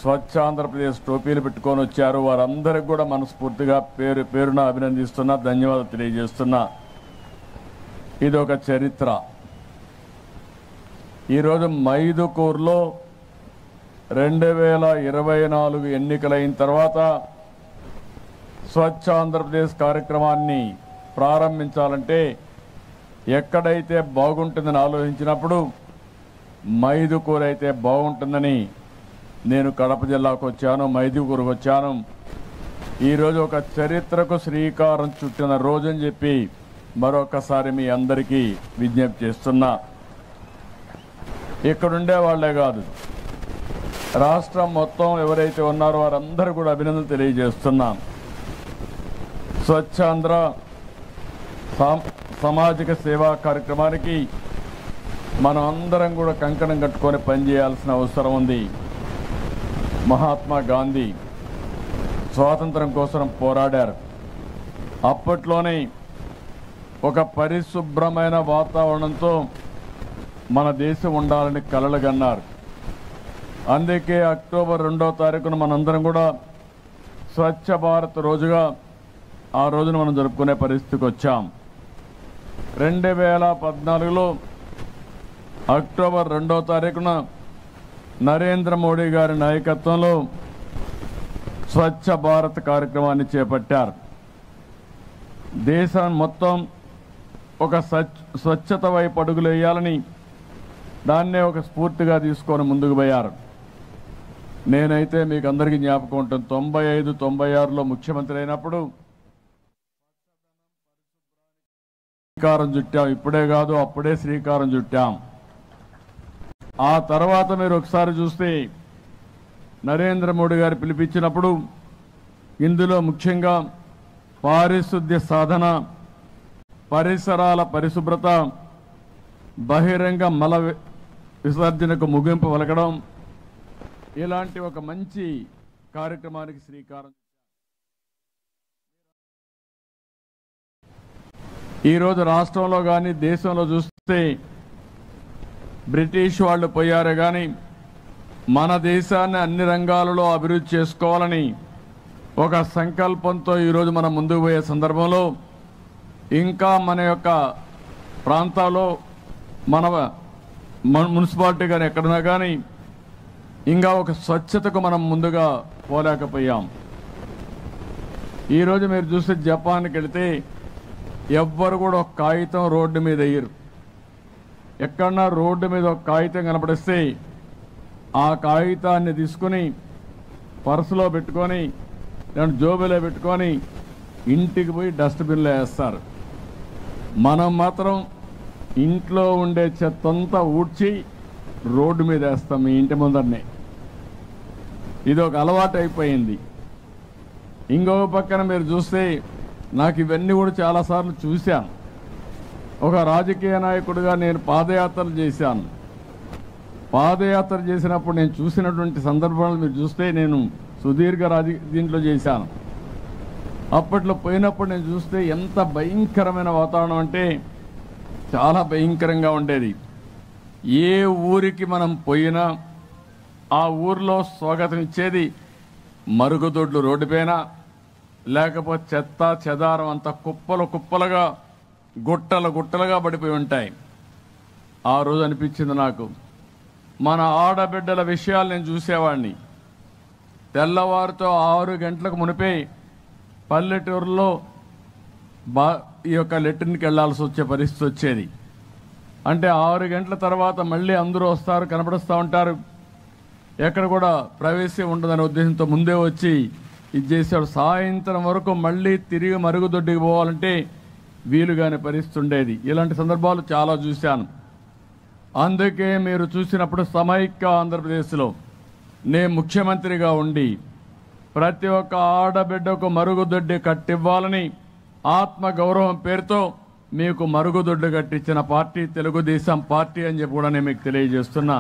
స్వచ్ఛ ఆంధ్రప్రదేశ్ టోపీలు పెట్టుకొని వచ్చారు. వారందరికి కూడా మనస్ఫూర్తిగా పేరు పేరున అభినందిస్తున్నా, ధన్యవాదాలు తెలియజేస్తున్నా. ఇది ఒక చరిత్ర. ఈరోజు మైదుకూరులో 2024 ఎన్నికలైన తర్వాత స్వచ్ఛ ఆంధ్రప్రదేశ్ కార్యక్రమాన్ని ప్రారంభించాలంటే ఎక్కడైతే బాగుంటుందని ఆలోచించినప్పుడు మైదుకూరు అయితే బాగుంటుందని నేను కడప జిల్లాకు వచ్చాను, మైదుకూరుకు వచ్చాను. ఈరోజు ఒక చరిత్రకు శ్రీకారం చుట్టిన రోజని చెప్పి మరొకసారి మీ అందరికీ విజ్ఞప్తి చేస్తున్నా. ఇక్కడుండే వాళ్లే కాదు, రాష్ట్రం మొత్తం ఎవరైతే ఉన్నారో వారందరూ కూడా అభినందనలు తెలియజేస్తున్నాం. స్వచ్ఛాంధ్ర సామాజిక సేవా కార్యక్రమానికి మనం అందరం కూడా కంకణం కట్టుకొని పనిచేయాల్సిన అవసరం ఉంది. మహాత్మా గాంధీ స్వాతంత్రం కోసం పోరాడారు. అప్పట్లోనే ఒక పరిశుభ్రమైన వాతావరణంతో మన దేశం ఉండాలని కలలు కన్నారు. అందుకే అక్టోబర్ 2వ తారీఖున మనందరం కూడా స్వచ్ఛ భారత్ రోజుగా ఆ రోజున మనం జరుపుకునే పరిస్థితికి వచ్చాం. 2014లో అక్టోబర్ 2వ తారీఖున నరేంద్ర మోడీ గారి నాయకత్వంలో స్వచ్ఛ భారత్ కార్యక్రమాన్ని చేపట్టారు. దేశం మొత్తం ఒక స్వచ్ఛత వైపు అడుగులు వేయాలని దాన్నే ఒక స్ఫూర్తిగా తీసుకొని ముందుకు పోయారు. నేనైతే మీకు అందరికీ జ్ఞాపకం ఉంటుంది, 95-96లో ముఖ్యమంత్రి అయినప్పుడు శ్రీకారం చుట్టాం. ఇప్పుడే కాదు, అప్పుడే శ్రీకారం చుట్టాం. ఆ తర్వాత మీరు ఒకసారి చూస్తే నరేంద్ర మోడీ గారు పిలిపించినప్పుడు ఇందులో ముఖ్యంగా పారిశుద్ధ్య సాధన, పరిసరాల పరిశుభ్రత, బహిరంగ మల విసర్జనకు ముగింపు పలకడం, ఇలాంటి ఒక మంచి కార్యక్రమానికి శ్రీకారం. ఈరోజు రాష్ట్రంలో కానీ దేశంలో చూస్తే బ్రిటిష్ వాళ్ళు పోయారే కానీ మన దేశాన్ని అన్ని రంగాలలో అభివృద్ధి చేసుకోవాలని ఒక సంకల్పంతో ఈరోజు మనం ముందుకు పోయే సందర్భంలో ఇంకా మన యొక్క ప్రాంతాల్లో మన మున్సిపాలిటీ కానీ ఎక్కడన్నా కానీ ఇంకా ఒక స్వచ్ఛతకు మనం ముందుగా పోలేకపోయాం. ఈరోజు మీరు చూస్తే జపాన్కి వెళితే ఎవ్వరు కూడా ఒక కాగితం రోడ్డు మీద వేయరు. ఎక్కడన్నా రోడ్డు మీద ఒక కాగితం కనపడిస్తే ఆ కాగితాన్ని తీసుకుని పర్సులో పెట్టుకొని దాన్ని జోబులో పెట్టుకొని ఇంటికి పోయి డస్ట్బిన్లో వేస్తారు. మనం మాత్రం ఇంట్లో ఉండే చెత్తంతా ఊడ్చి రోడ్డు మీద వేస్తాం మీ ఇంటి ముందరనే. ఇది ఒక అలవాటు అయిపోయింది. ఇంకో పక్కన మీరు చూస్తే నాకు ఇవన్నీ కూడా చాలాసార్లు చూశాను. ఒక రాజకీయ నాయకుడిగా నేను పాదయాత్రలు చేశాను. పాదయాత్ర చేసినప్పుడు నేను చూసినటువంటి సందర్భాలు మీరు చూస్తే నేను సుదీర్ఘ దీంట్లో చేశాను. అప్పట్లో పోయినప్పుడు నేను చూస్తే ఎంత భయంకరమైన వాతావరణం అంటే చాలా భయంకరంగా ఉండేది. ఏ ఊరికి మనం పోయినా ఆ ఊరిలో స్వాగతం ఇచ్చేది మరుగుదొడ్లు రోడ్డుపైన, లేకపోతే చెత్త చెదారం అంతా కుప్పలు కుప్పలుగా గుట్టలు గుట్టలుగా పడిపోయి ఉంటాయి. ఆ రోజు అనిపించింది నాకు, మన ఆడబిడ్డల విషయాలు నేను చూసేవాడిని. తెల్లవారితో 6 గంటలకు మునిపే పల్లెటూరులో ఈ యొక్క లెట్రిన్కి వెళ్లాల్సి వచ్చే పరిస్థితి వచ్చేది. అంటే 6 గంటల తర్వాత మళ్ళీ అందరూ వస్తారు, కనపడుస్తూ ఉంటారు, ఎక్కడ కూడా ప్రవేశం ఉండదనే ఉద్దేశంతో ముందే వచ్చి ఇది చేశాడు. సాయంత్రం వరకు మళ్ళీ తిరిగి మరుగుదొడ్డికి పోవాలంటే వీలుగానే పరిస్థితి ఉండేది. ఇలాంటి సందర్భాలు చాలా చూశాను. అందుకే మీరు చూసినప్పుడు సమైక్య ఆంధ్రప్రదేశ్లో నేను ముఖ్యమంత్రిగా ఉండి ప్రతి ఒక్క ఆడబిడ్డకు మరుగుదొడ్డి కట్టివ్వాలని ఆత్మగౌరవం పేరుతో మీకు మరుగుదొడ్డు కట్టించిన పార్టీ తెలుగుదేశం పార్టీ అని చెప్పి కూడా నేను మీకు తెలియజేస్తున్నా.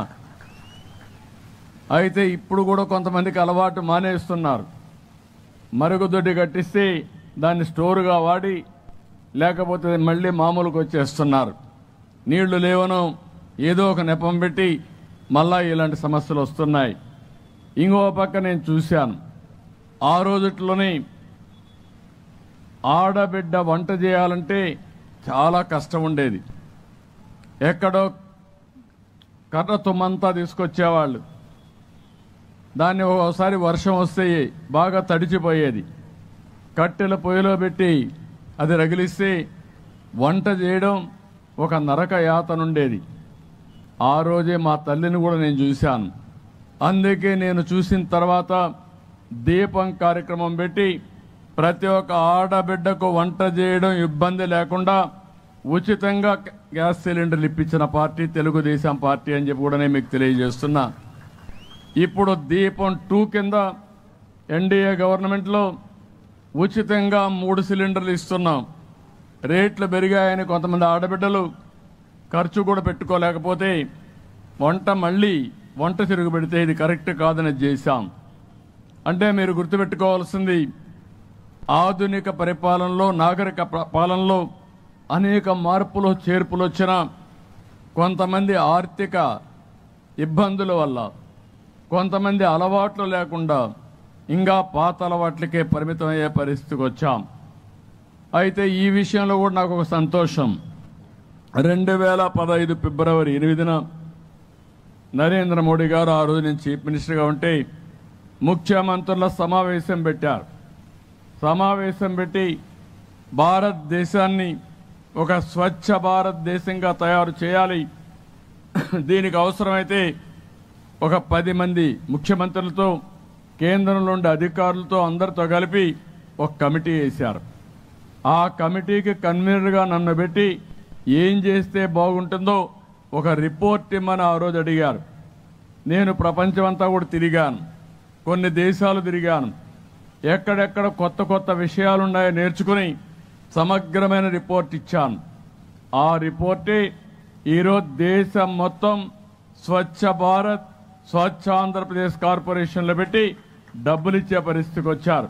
అయితే ఇప్పుడు కూడా కొంతమందికి అలవాటు మానేస్తున్నారు. మరుగుదొడ్డి కట్టిస్తే దాన్ని స్టోరుగా వాడి లేకపోతే మళ్ళీ మామూలుగా వచ్చేస్తున్నారు. నీళ్లు లేవను ఏదో ఒక నెపం పెట్టి మళ్ళా ఇలాంటి సమస్యలు వస్తున్నాయి. ఇంకో పక్క నేను చూశాను, ఆ రోజుట్లోనే ఆడబిడ్డ వంట చేయాలంటే చాలా కష్టం ఉండేది. ఎక్కడో కర్ర తుమ్మంతా తీసుకొచ్చేవాళ్ళు. దాన్ని ఒకసారి వర్షం వస్తే బాగా తడిచిపోయేది. కట్టెల పొయ్యిలో పెట్టి అది రగిలిస్తే వంట చేయడం ఒక నరక యాతన ఉండేది. ఆ రోజే మా తల్లిని కూడా నేను చూశాను. అందుకే నేను చూసిన తర్వాత దీపం కార్యక్రమం పెట్టి ప్రతి ఒక్క ఆడబిడ్డకు వంట చేయడం ఇబ్బంది లేకుండా ఉచితంగా గ్యాస్ సిలిండర్లు ఇప్పించిన పార్టీ తెలుగుదేశం పార్టీ అని చెప్పి కూడా నేను మీకు తెలియజేస్తున్నా. ఇప్పుడు దీపం 2 కింద ఎన్డీఏ గవర్నమెంట్లో ఉచితంగా 3 సిలిండర్లు ఇస్తున్నాం. రేట్లు పెరిగాయని కొంతమంది ఆడబిడ్డలు ఖర్చు కూడా పెట్టుకోలేకపోతే వంట తిరుగు పెడితే ఇది కరెక్ట్ కాదని చేశాం. అంటే మీరు గుర్తుపెట్టుకోవాల్సింది, ఆధునిక పరిపాలనలో నాగరిక పాలనలో అనేక మార్పులు చేర్పులు వచ్చిన కొంతమంది ఆర్థిక ఇబ్బందుల వల్ల కొంతమంది అలవాట్లు లేకుండా ఇంకా పాత అలవాట్లకే పరిమితం అయ్యే పరిస్థితికి వచ్చాం. అయితే ఈ విషయంలో కూడా నాకు ఒక సంతోషం. 2015 ఫిబ్రవరి 8న నరేంద్ర మోడీ గారు, ఆ రోజు నేను చీఫ్ మినిస్టర్గా ఉంటే, ముఖ్యమంత్రుల సమావేశం పెట్టారు. సమావేశం పెట్టి భారతదేశాన్ని ఒక స్వచ్ఛ భారతదేశంగా తయారు చేయాలి, దీనికి అవసరమైతే ఒక 10 మంది ముఖ్యమంత్రులతో కేంద్రంలో ఉండే అధికారులతో అందరితో కలిపి ఒక కమిటీ వేశారు. ఆ కమిటీకి కన్వీనర్గా నన్ను పెట్టి ఏం చేస్తే బాగుంటుందో ఒక రిపోర్ట్ ఇమ్మని ఆ రోజు అడిగారు. నేను ప్రపంచమంతా కూడా తిరిగాను, కొన్ని దేశాలు తిరిగాను, ఎక్కడెక్కడ కొత్త కొత్త విషయాలు ఉన్నాయో నేర్చుకుని సమగ్రమైన రిపోర్ట్ ఇచ్చాను. ఆ రిపోర్టే ఈరోజు దేశం మొత్తం స్వచ్ఛ భారత్, స్వచ్ఛ ఆంధ్రప్రదేశ్ కార్పొరేషన్లో పెట్టి డబ్బులు ఇచ్చే పరిస్థితికి వచ్చారు.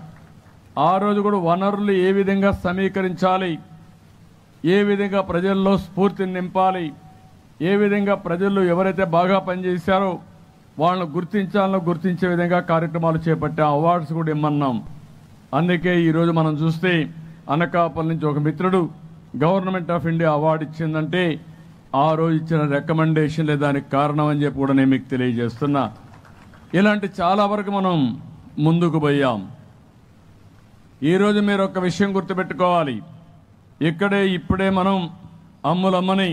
ఆ రోజు కూడా వనరులు ఏ విధంగా సమీకరించాలి, ఏ విధంగా ప్రజల్లో స్ఫూర్తిని నింపాలి, ఏ విధంగా ప్రజల్లో ఎవరైతే బాగా పనిచేశారో వాళ్ళని గుర్తించే విధంగా కార్యక్రమాలు చేపట్టాం. అవార్డ్స్ కూడా ఇమ్మన్నాం. అందుకే ఈరోజు మనం చూస్తే అనకాపల్లి నుంచి ఒక మిత్రుడు గవర్నమెంట్ ఆఫ్ ఇండియా అవార్డు ఇచ్చిందంటే ఆ రోజు ఇచ్చిన రికమెండేషన్లే దానికి కారణం అని చెప్పి కూడా నేను మీకు తెలియజేస్తున్నా. ఇలాంటి చాలా వరకు మనం ముందుకు పోయాం. ఈరోజు మీరు ఒక విషయం గుర్తుపెట్టుకోవాలి, ఇప్పుడే మనం అమ్ములమ్మని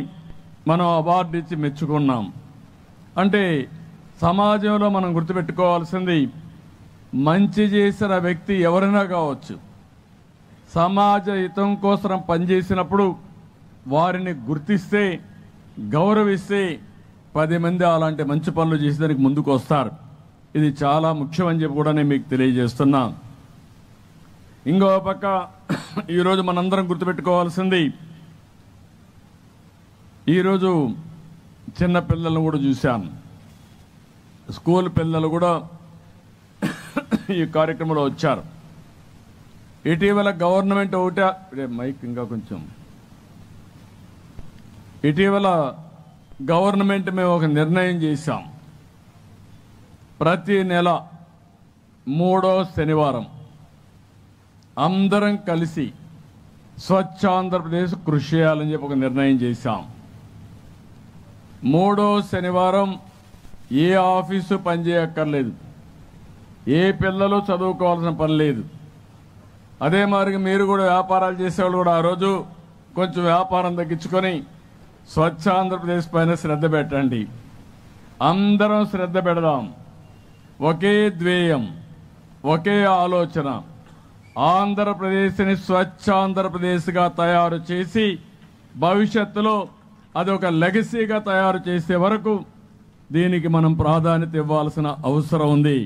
మనం అవార్డు ఇచ్చి మెచ్చుకున్నాం. అంటే సమాజంలో మనం గుర్తుపెట్టుకోవాల్సింది, మంచి చేసిన వ్యక్తి ఎవరైనా కావచ్చు, సమాజ హితం కోసం పనిచేసినప్పుడు వారిని గుర్తిస్తే, గౌరవిస్తే 10 మంది అలాంటి మంచి పనులు చేసేదానికి ముందుకు వస్తారు. ఇది చాలా ముఖ్యమని చెప్పి కూడా నేను మీకు తెలియజేస్తున్నా. ఇంకో పక్క ఈరోజు మనందరం గుర్తుపెట్టుకోవాల్సింది, ఈరోజు చిన్న పిల్లలను కూడా చూశాను, స్కూల్ పిల్లలు కూడా ఈ కార్యక్రమంలో వచ్చారు. ఇటీవల గవర్నమెంట్ మైక్ ఇంకా కొంచెం, ఇటీవల గవర్నమెంట్ మేము ఒక నిర్ణయం చేశాం. ప్రతి నెల మూడో శనివారం అందరం కలిసి స్వచ్ఛ ఆంధ్రప్రదేశ్ కృషి చేయాలని చెప్పి ఒక నిర్ణయం చేశాం. మూడో శనివారం ఏ ఆఫీసు పనిచేయక్కర్లేదు, ఏ పిల్లలు చదువుకోవాల్సిన పని లేదు. అదే మరి మీరు కూడా వ్యాపారాలు చేసేవాళ్ళు కూడా ఆ రోజు కొంచెం వ్యాపారం తగ్గించుకొని స్వచ్ఛ ఆంధ్రప్రదేశ్ పైన శ్రద్ధ పెట్టండి. అందరం శ్రద్ధ పెడదాం. ఒకే ధ్యేయం, ఒకే ఆలోచన, ఆంధ్రప్రదేశ్ని స్వచ్ఛ ఆంధ్రప్రదేశ్గా తయారు చేసి భవిష్యత్తులో అది ఒక లెగసీగా తయారు చేసే వరకు దీనికి మనం ప్రాధాన్యత ఇవ్వాల్సిన అవసరం ఉంది.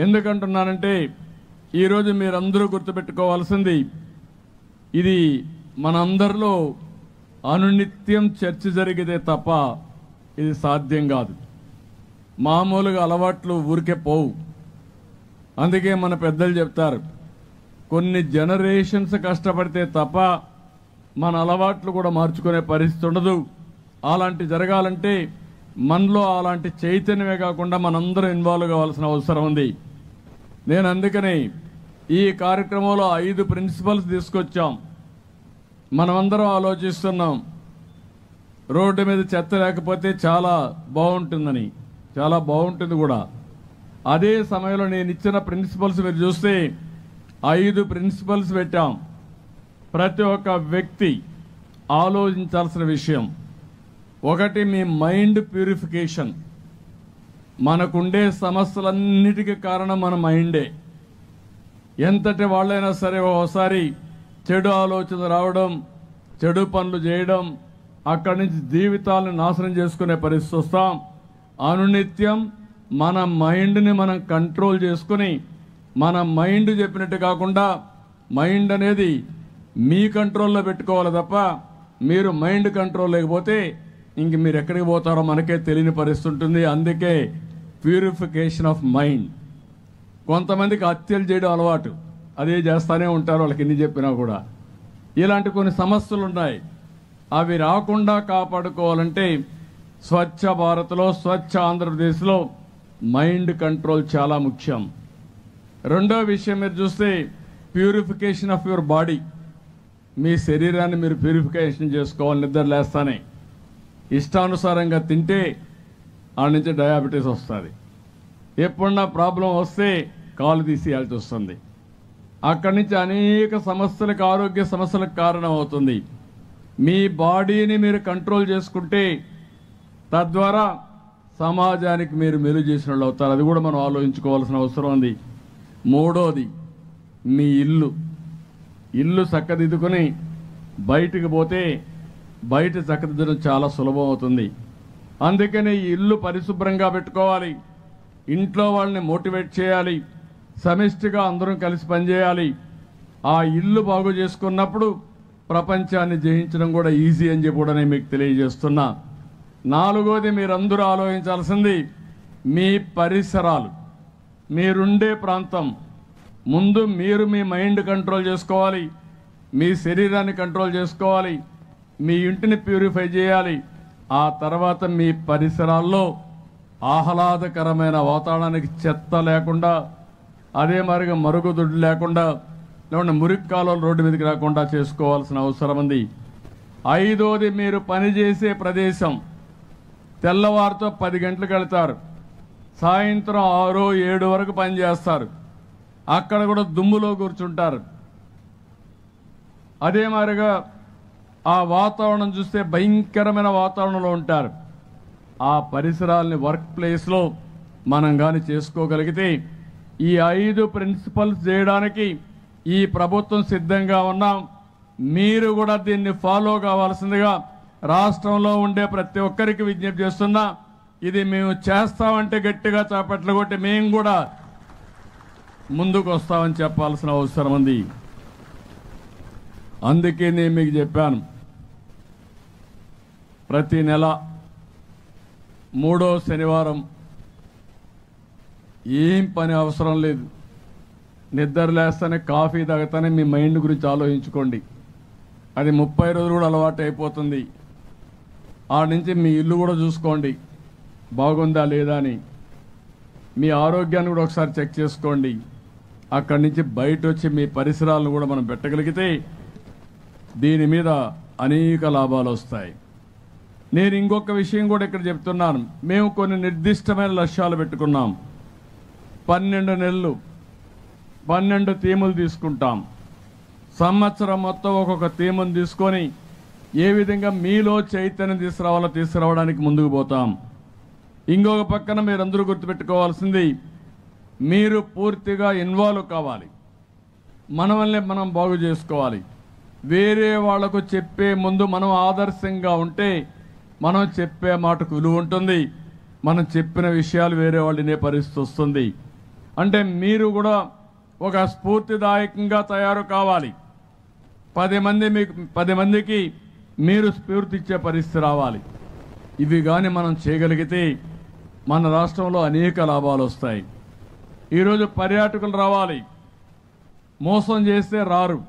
ఎందుకంటున్నానంటే ఈరోజు మీరందరూ గుర్తుపెట్టుకోవాల్సింది, ఇది మనందరిలో అనునిత్యం చర్చ జరిగితే తప్ప ఇది సాధ్యం కాదు. మామూలుగా అలవాట్లు ఊరికే పోవు. అందుకే మన పెద్దలు చెప్తారు, కొన్ని జనరేషన్స్ కష్టపడితే తప్ప మన అలవాట్లు కూడా మార్చుకునే పరిస్థితి ఉండదు. అలాంటి జరగాలంటే మనలో అలాంటి చైతన్యమే కాకుండా మనందరం ఇన్వాల్వ్ కావాల్సిన అవసరం ఉంది. నేను అందుకని ఈ కార్యక్రమంలో 5 ప్రిన్సిపల్స్ తీసుకొచ్చాం. మనమందరం ఆలోచిస్తున్నాం, రోడ్డు మీద చెత్త లేకపోతే చాలా బాగుంటుందని. చాలా బాగుంటుంది కూడా. అదే సమయంలో నేను ఇచ్చిన ప్రిన్సిపల్స్ మీరు చూస్తే 5 ప్రిన్సిపల్స్ పెట్టాం. ప్రతి ఒక్క వ్యక్తి ఆలోచించాల్సిన విషయం ఒకటి, మీ మైండ్ ప్యూరిఫికేషన్. మనకుండే సమస్యలన్నిటికీ కారణం మన మైండే. ఎంతటి వాళ్ళైనా సరే ఒకసారి చెడు ఆలోచన రావడం, చెడు పనులు చేయడం, అక్కడి నుంచి జీవితాలను నాశనం చేసుకునే పరిస్థితి వస్తాం. అనునిత్యం మన మైండ్ని మనం కంట్రోల్ చేసుకుని, మన మైండ్ చెప్పినట్టు కాకుండా మైండ్ అనేది మీ కంట్రోల్లో పెట్టుకోవాలి తప్ప మీరు మైండ్ కంట్రోల్ లేకపోతే ఇంక మీరు ఎక్కడికి పోతారో మనకే తెలియని పరిస్థితి ఉంటుంది. అందుకే ప్యూరిఫికేషన్ ఆఫ్ మైండ్. కొంతమందికి హత్యలు చేయడం అలవాటు, అదే చేస్తూనే ఉంటారు వాళ్ళకి ఎన్ని చెప్పినా కూడా. ఇలాంటి కొన్ని సమస్యలు ఉన్నాయి. అవి రాకుండా కాపాడుకోవాలంటే స్వచ్ఛ భారత్లో, స్వచ్ఛ ఆంధ్రప్రదేశ్లో మైండ్ కంట్రోల్ చాలా ముఖ్యం. రెండో విషయం మీరు చూస్తే ప్యూరిఫికేషన్ ఆఫ్ యువర్ బాడీ. మీ శరీరాన్ని మీరు ప్యూరిఫికేషన్ చేసుకోవాలి. నిద్ర లేస్తానే ఇష్టానుసారంగా తింటే ఆ నుంచి డయాబెటీస్ వస్తుంది. ఎప్పుడన్నా ప్రాబ్లం వస్తే కాలు తీసేయాల్సి వస్తుంది. అక్కడి నుంచి అనేక సమస్యలకు, ఆరోగ్య సమస్యలకు కారణం అవుతుంది. మీ బాడీని మీరు కంట్రోల్ చేసుకుంటే తద్వారా సమాజానికి మీరు మేలు చేసిన వాళ్ళు అవుతారు. అది కూడా మనం ఆలోచించుకోవాల్సిన అవసరం ఉంది. మూడోది, మీ ఇల్లు చక్కదిద్దుకొని బయటికి పోతే బయట చక్కదిద్దడం చాలా సులభం అవుతుంది. అందుకని ఈ ఇల్లు పరిశుభ్రంగా పెట్టుకోవాలి. ఇంట్లో వాళ్ళని మోటివేట్ చేయాలి. సమిష్టిగా అందరం కలిసి పనిచేయాలి. ఆ ఇల్లు బాగు చేసుకున్నప్పుడు ప్రపంచాన్ని జయించడం కూడా ఈజీ అని చెప్పి కూడా నేను మీకు తెలియజేస్తున్నా. నాలుగోది, మీరందరూ ఆలోచించాల్సింది మీ పరిసరాలు, మీరుండే ప్రాంతం. ముందు మీరు మీ మైండ్ కంట్రోల్ చేసుకోవాలి, మీ శరీరాన్ని కంట్రోల్ చేసుకోవాలి, మీ ఇంటిని ప్యూరిఫై చేయాలి. ఆ తర్వాత మీ పరిసరాల్లో ఆహ్లాదకరమైన వాతావరణానికి చెత్త లేకుండా, అదే మరిగా మరుగుదొడ్లు లేకుండా, లేకుంటే మురికి కాలువలు రోడ్డు మీదకి రాకుండా చేసుకోవాల్సిన అవసరం ఉంది. ఐదోది, మీరు పనిచేసే ప్రదేశం. తెల్లవారితో 10 గంటలకు వెళ్తారు, సాయంత్రం 6, 7 వరకు పనిచేస్తారు. అక్కడ కూడా దుమ్ములో కూర్చుంటారు. అదే మాదిరిగా ఆ వాతావరణం చూస్తే భయంకరమైన వాతావరణంలో ఉంటారు. ఆ పరిసరాలని వర్క్ ప్లేస్లో మనం కానీ చేసుకోగలిగితే ఈ 5 ప్రిన్సిపల్స్ చేయడానికి ఈ ప్రభుత్వం సిద్ధంగా ఉన్నాం. మీరు కూడా దీన్ని ఫాలో కావాల్సిందిగా రాష్ట్రంలో ఉండే ప్రతి ఒక్కరికి విజ్ఞప్తి చేస్తున్నా. ఇది మేము చేస్తామంటే గట్టిగా చాపట్లు కొట్టి మేము కూడా ముందుకు వస్తామని చెప్పాల్సిన అవసరం ఉంది. అందుకే నేను మీకు చెప్పాను, ప్రతి నెల 3వ శనివారం ఏం పని అవసరం లేదు, నిద్ర లేస్తానే కాఫీ తాగుతానే మీ మైండ్ గురించి ఆలోచించుకోండి. అది 30 రోజులు కూడా అలవాటు అయిపోతుంది. ఆ నుంచి మీ ఇల్లు కూడా చూసుకోండి బాగుందా లేదా అని. మీ ఆరోగ్యాన్ని కూడా ఒకసారి చెక్ చేసుకోండి. అక్కడి నుంచి బయట వచ్చి మీ పరిసరాలను కూడా మనం పెట్టగలిగితే దీని మీద అనేక లాభాలు వస్తాయి. నేను ఇంకొక విషయం కూడా ఇక్కడ చెప్తున్నాను. మేము కొన్ని నిర్దిష్టమైన లక్ష్యాలు పెట్టుకున్నాం. 12 నెలలు 12 థీములు తీసుకుంటాం. సంవత్సరం మొత్తం ఒక్కొక్క థీమును తీసుకొని ఏ విధంగా మీలో చైతన్యం తీసుకురావడానికి ముందుకు పోతాం. ఇంకొక పక్కన మీరందరూ గుర్తుపెట్టుకోవాల్సింది, మీరు పూర్తిగా ఇన్వాల్వ్ కావాలి. మనల్ని మనం బాగు చేసుకోవాలి. వేరే వాళ్లకు చెప్పే ముందు మనం ఆదర్శంగా ఉంటే మనం చెప్పే మాటకు విలువ ఉంటుంది. మనం చెప్పిన విషయాలు వేరే వాళ్ళు వినే పరిస్థితి వస్తుంది. అంటే మీరు కూడా ఒక స్ఫూర్తిదాయకంగా తయారు కావాలి. 10 మందికి మీరు స్ఫూర్తి ఇచ్చే పరిస్థితి రావాలి. ఇవి కానీ మనం చేయగలిగితే మన రాష్ట్రంలో అనేక లాభాలు వస్తాయి. ఈరోజు పర్యాటకులు రావాలి, మోసం చేస్తే రారు,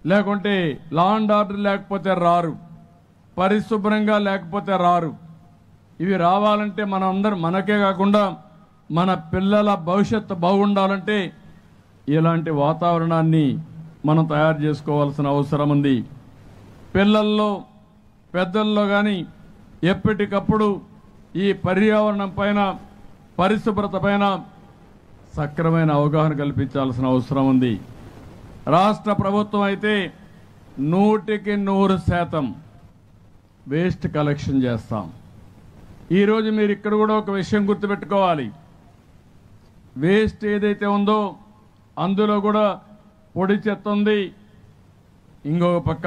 లేకుంటే లా అండ్ ఆర్డర్ లేకపోతే రారు, పరిశుభ్రంగా లేకపోతే రారు. ఇవి రావాలంటే మనం అందరం, మనకే కాకుండా మన పిల్లల భవిష్యత్తు బాగుండాలంటే ఇలాంటి వాతావరణాన్ని మనం తయారు చేసుకోవాల్సిన అవసరం ఉంది. పిల్లల్లో పెద్దల్లో కానీ ఎప్పటికప్పుడు ఈ పర్యావరణం పైన, పరిశుభ్రత పైన సక్రమైన అవగాహన కల్పించాల్సిన అవసరం ఉంది. రాష్ట్ర ప్రభుత్వం అయితే 100% వేస్ట్ కలెక్షన్ చేస్తాం. ఈరోజు మీరు ఇక్కడ కూడా ఒక విషయం గుర్తుపెట్టుకోవాలి. వేస్ట్ ఏదైతే ఉందో అందులో కూడా పొడి చెత్త ఉంది, ఇంకొక పక్క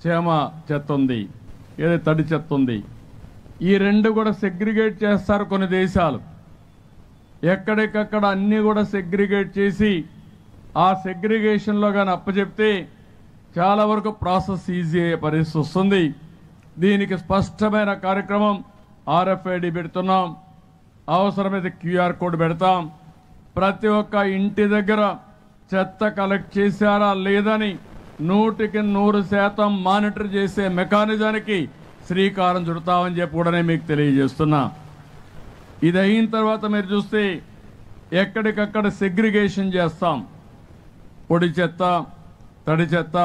చేమ చెత్త ఉంది, ఏదైతే తడి చెత్త ఉంది. ఈ రెండు కూడా సెగ్రిగేట్ చేస్తారు కొన్ని దేశాలు. ఎక్కడికక్కడ అన్నీ కూడా సెగ్రిగేట్ చేసి ఆ సెగ్రిగేషన్లో కానీ అప్పచెప్తే చాలా వరకు ప్రాసెస్ ఈజీ అయ్యే పరిస్థితి వస్తుంది. దీనికి స్పష్టమైన కార్యక్రమం RFID పెడుతున్నాం. అవసరమైతే QR కోడ్ పెడతాం. ప్రతి ఒక్క ఇంటి దగ్గర చెత్త కలెక్ట్ చేశారా లేదని 100% మానిటర్ చేసే మెకానిజానికి శ్రీకారం చుడతామని చెప్పి కూడా మీకు తెలియజేస్తున్నా. ఇది అయిన తర్వాత మీరు చూస్తే ఎక్కడికక్కడ సెగ్రిగేషన్ చేస్తాం. పొడి చెత్త, తడి చెత్త,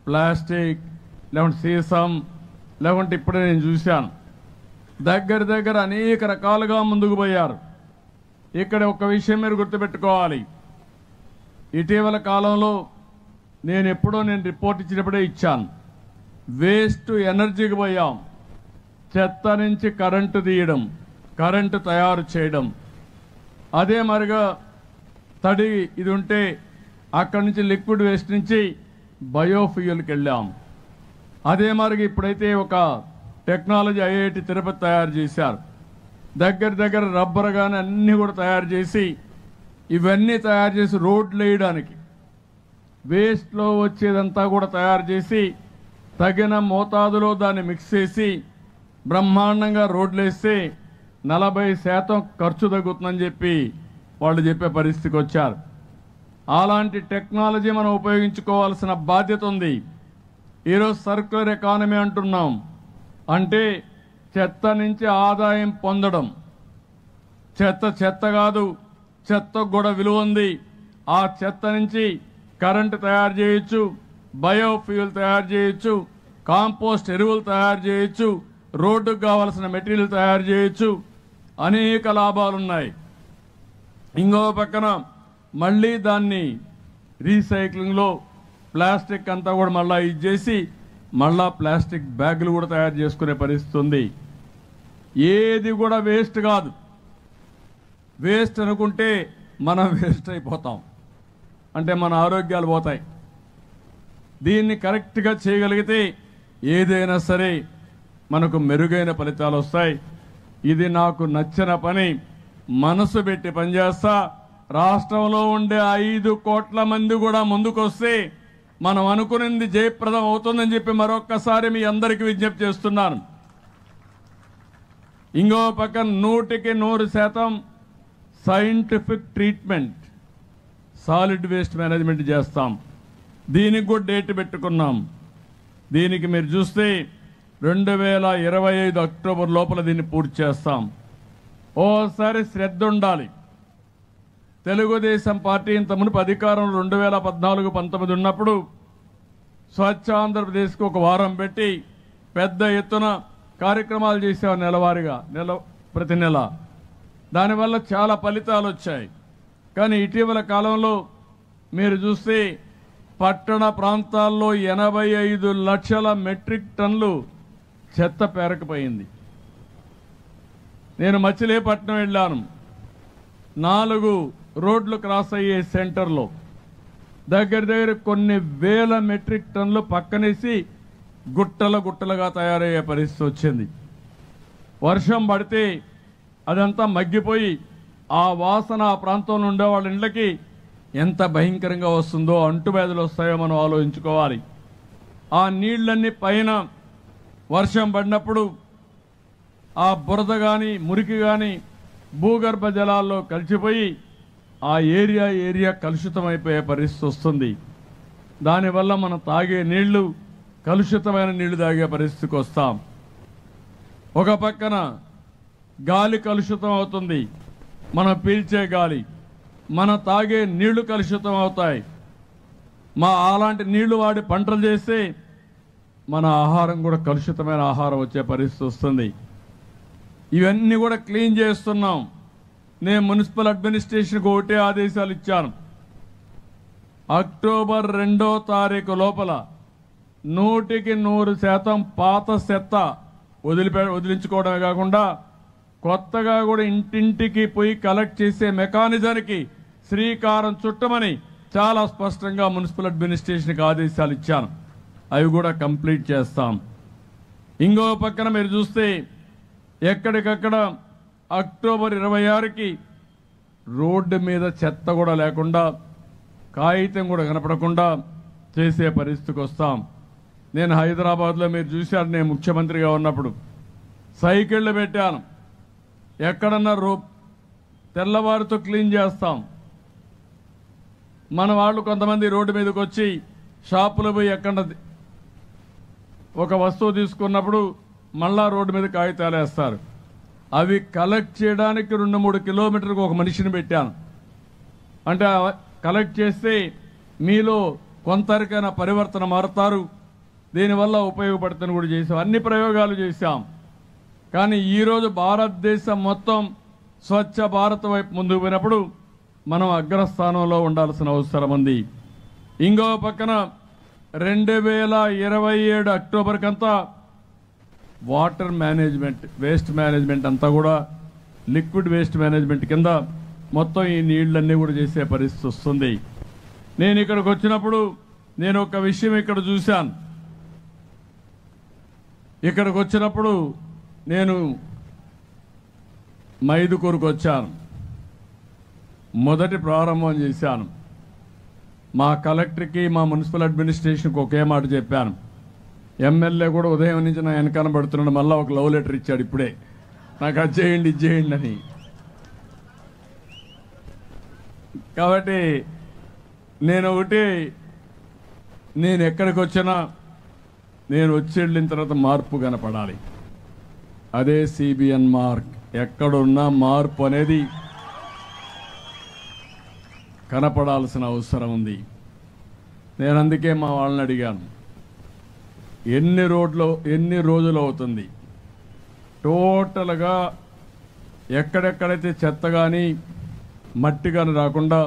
ప్లాస్టిక్, లేకుంటే సీసం, లేకుంటే ఇప్పుడే నేను చూశాను దగ్గర అనేక రకాలుగా ముందుకు పోయారు. ఇక్కడ ఒక విషయం మీరు గుర్తుపెట్టుకోవాలి. ఇటీవల కాలంలో నేను రిపోర్ట్ ఇచ్చినప్పుడే ఇచ్చాను. వేస్ట్ ఎనర్జీకి పోయాం. చెత్త నుంచి కరెంటు తీయడం, కరెంటు తయారు చేయడం. అదే మరిగా తడి ఇది ఉంటే అక్కడి నుంచి లిక్విడ్ వేస్ట్ నుంచి బయోఫ్యూయల్కి వెళ్ళాం. అదే మరిగా ఇప్పుడైతే ఒక టెక్నాలజీ IIT తిరుపతి తయారు చేశారు. దగ్గర రబ్బర్ కానీ అన్నీ కూడా తయారు చేసి, ఇవన్నీ తయారు చేసి రోడ్లు వేయడానికి, వేస్ట్లో వచ్చేదంతా కూడా తయారు చేసి తగిన మోతాదులో దాన్ని మిక్స్ చేసి బ్రహ్మాండంగా రోడ్లు వేస్తే 40% ఖర్చు తగ్గుతుందని చెప్పి వాళ్ళు చెప్పే పరిస్థితికి వచ్చారు. అలాంటి టెక్నాలజీ మనం ఉపయోగించుకోవాల్సిన బాధ్యత ఉంది. ఈరోజు సర్క్యులర్ ఎకానమీ అంటున్నాం. అంటే చెత్త నుంచి ఆదాయం పొందడం. చెత్త కాదు, చెత్తకు కూడా విలువ ఉంది. ఆ చెత్త నుంచి కరెంటు తయారు చేయొచ్చు, బయోఫ్యూయల్ తయారు చేయొచ్చు, కాంపోస్ట్ ఎరువులు తయారు చేయొచ్చు, రోడ్డుకు కావాల్సిన మెటీరియల్ తయారు చేయొచ్చు. అనేక లాభాలున్నాయి. ఇంకో పక్కన మళ్ళీ దాన్ని రీసైక్లింగ్లో ప్లాస్టిక్ అంతా కూడా మళ్ళీ ఇచ్చేసి మళ్ళా ప్లాస్టిక్ బ్యాగులు కూడా తయారు చేసుకునే పరిస్థితి ఉంది. ఏది కూడా వేస్ట్ కాదు. వేస్ట్ అనుకుంటే మనం వేస్ట్ అయిపోతాం, అంటే మన ఆరోగ్యాలు పోతాయి. దీన్ని కరెక్ట్గా చేయగలిగితే ఏదైనా సరే మనకు మెరుగైన ఫలితాలు వస్తాయి. ఇది నాకు నచ్చిన పని. మనసు పెట్టి పనిచేస్తా. రాష్ట్రంలో ఉండే 5 కోట్ల మంది కూడా ముందుకొస్తే మనం అనుకున్నది జయప్రదం అవుతుందని చెప్పి మరొక్కసారి మీ అందరికీ విజ్ఞప్తి చేస్తున్నాను. ఇంకో పక్కన 100% scientific treatment, solid waste management చేస్తాం. దీనికి కూడా డేట్ పెట్టుకున్నాం. దీనికి మీరు చూస్తే 2025 అక్టోబర్ లోపల దీన్ని పూర్తి చేస్తాం. ఓసారి శ్రద్ధ ఉండాలి. తెలుగుదేశం పార్టీ ఇంత మునుపు అధికారం 2014-19 ఉన్నప్పుడు స్వచ్ఛ ఆంధ్రప్రదేశ్కి ఒక వారం పెట్టి పెద్ద ఎత్తున కార్యక్రమాలు చేసాం నెలవారీగా, ప్రతి నెల. దానివల్ల చాలా ఫలితాలు వచ్చాయి. కానీ ఇటీవల కాలంలో మీరు చూస్తే పట్టణ ప్రాంతాల్లో 85 లక్షల మెట్రిక్ టన్నులు చెత్త పేరకపోయింది. నేను మచిలీపట్నం వెళ్ళాను. 4 రోడ్లు క్రాస్ అయ్యే సెంటర్లో దగ్గర కొన్ని వేల మెట్రిక్ టన్నులు పక్కనేసి గుట్టలుగా తయారయ్యే పరిస్థితి వచ్చింది. వర్షం పడితే అదంతా మగ్గిపోయి ఆ వాసన ఆ ప్రాంతంలో ఉండే వాళ్ళ ఇళ్ళకి ఎంత భయంకరంగా వస్తుందో, అంటువ్యాధులు వస్తాయో మనం ఆలోచించుకోవాలి. ఆ నీళ్లన్నీ పైన వర్షం పడినప్పుడు ఆ బురద కానీ మురికి కానీ భూగర్భ జలాల్లో కలిసిపోయి ఆ ఏరియా కలుషితమైపోయే పరిస్థితి వస్తుంది. దానివల్ల మనం తాగే నీళ్లు కలుషితమైన నీళ్లు తాగే పరిస్థితికి వస్తాం. ఒక పక్కన గాలి కలుషితం అవుతుంది, మనం పీల్చే గాలి, మన తాగే నీళ్లు కలుషితం అవుతాయి. అలాంటి నీళ్లు వాడి పంటలు చేస్తే మన ఆహారం కూడా కలుషితమైన ఆహారం వచ్చే పరిస్థితి వస్తుంది. ఇవన్నీ కూడా క్లీన్ చేస్తున్నాం. నేను మున్సిపల్ అడ్మినిస్ట్రేషన్కి ఒకటే ఆదేశాలు ఇచ్చాను. అక్టోబర్ 2వ తారీఖు లోపల 100% పాత చెత్త వదిలించుకోవడమే కాకుండా కొత్తగా కూడా ఇంటింటికి పోయి కలెక్ట్ చేసే మెకానిజానికి శ్రీకారం చుట్టమని చాలా స్పష్టంగా మున్సిపల్ అడ్మినిస్ట్రేషన్కి ఆదేశాలు ఇచ్చాను. అవి కూడా కంప్లీట్ చేస్తాం. ఇంకో పక్కన మీరు చూస్తే ఎక్కడికక్కడ అక్టోబర్ 26కి రోడ్డు మీద చెత్త కూడా లేకుండా, కాగితం కూడా కనపడకుండా చేసే పరిస్థితికి వస్తాం. నేను హైదరాబాద్లో మీరు చూశారు, నేను ముఖ్యమంత్రిగా ఉన్నప్పుడు సైకిళ్ళు పెట్టాను. ఎక్కడన్నా తెల్లవారితో క్లీన్ చేస్తాం. మన వాళ్ళు కొంతమంది రోడ్డు మీదకి వచ్చి షాపులు పోయి ఎక్కడ ఒక వస్తువు తీసుకున్నప్పుడు మళ్ళా రోడ్డు మీద కాగితాలు వేస్తారు. అవి కలెక్ట్ చేయడానికి 2-3 కిలోమీటర్లకు ఒక మనిషిని పెట్టాను. అంటే కలెక్ట్ చేస్తే మీలో కొంతరికైనా పరివర్తన మారుతారు, దీనివల్ల ఉపయోగపడుతుంది కూడా చేసాం. అన్ని ప్రయోగాలు చేశాం. కానీ ఈరోజు భారతదేశం మొత్తం స్వచ్ఛ భారత్ వైపు ముందుకు పోయినప్పుడు మనం అగ్రస్థానంలో ఉండాల్సిన అవసరం ఉంది. ఇంకో పక్కన 2027 అక్టోబర్ కంతా వాటర్ మేనేజ్మెంట్, వేస్ట్ మేనేజ్మెంట్ అంతా కూడా లిక్విడ్ వేస్ట్ మేనేజ్మెంట్ కింద మొత్తం ఈ నీళ్లన్నీ కూడా చేసే పరిస్థితి వస్తుంది. నేను ఇక్కడికి వచ్చినప్పుడు నేను ఒక విషయం ఇక్కడ చూశాను. ఇక్కడికి వచ్చినప్పుడు నేను మైదుకూరుకు వచ్చాను. మొదటి ప్రారంభం చేశాను. మా కలెక్టర్కి మా మున్సిపల్ అడ్మినిస్ట్రేషన్కి ఒకే మాట చెప్పాను. ఎమ్మెల్యే కూడా ఉదయం నుంచి నా వెనకాల పడుతున్నాడు, మళ్ళీ ఒక లవ్ లెటర్ ఇచ్చాడు ఇప్పుడే, నాకు అది చేయండి ఇది చేయండి అని. కాబట్టి నేను ఎక్కడికి వచ్చినా నేను వచ్చి వెళ్ళిన తర్వాత మార్పు కనపడాలి. అదే సిబిఎన్ మార్క్. ఎక్కడున్నా మార్పు అనేది కనపడాల్సిన అవసరం ఉంది. నేను అందుకే మా వాళ్ళని అడిగాను, ఎన్ని రోజులు అవుతుంది టోటల్గా ఎక్కడెక్కడైతే చెత్త కానీ మట్టి కానీ రాకుండా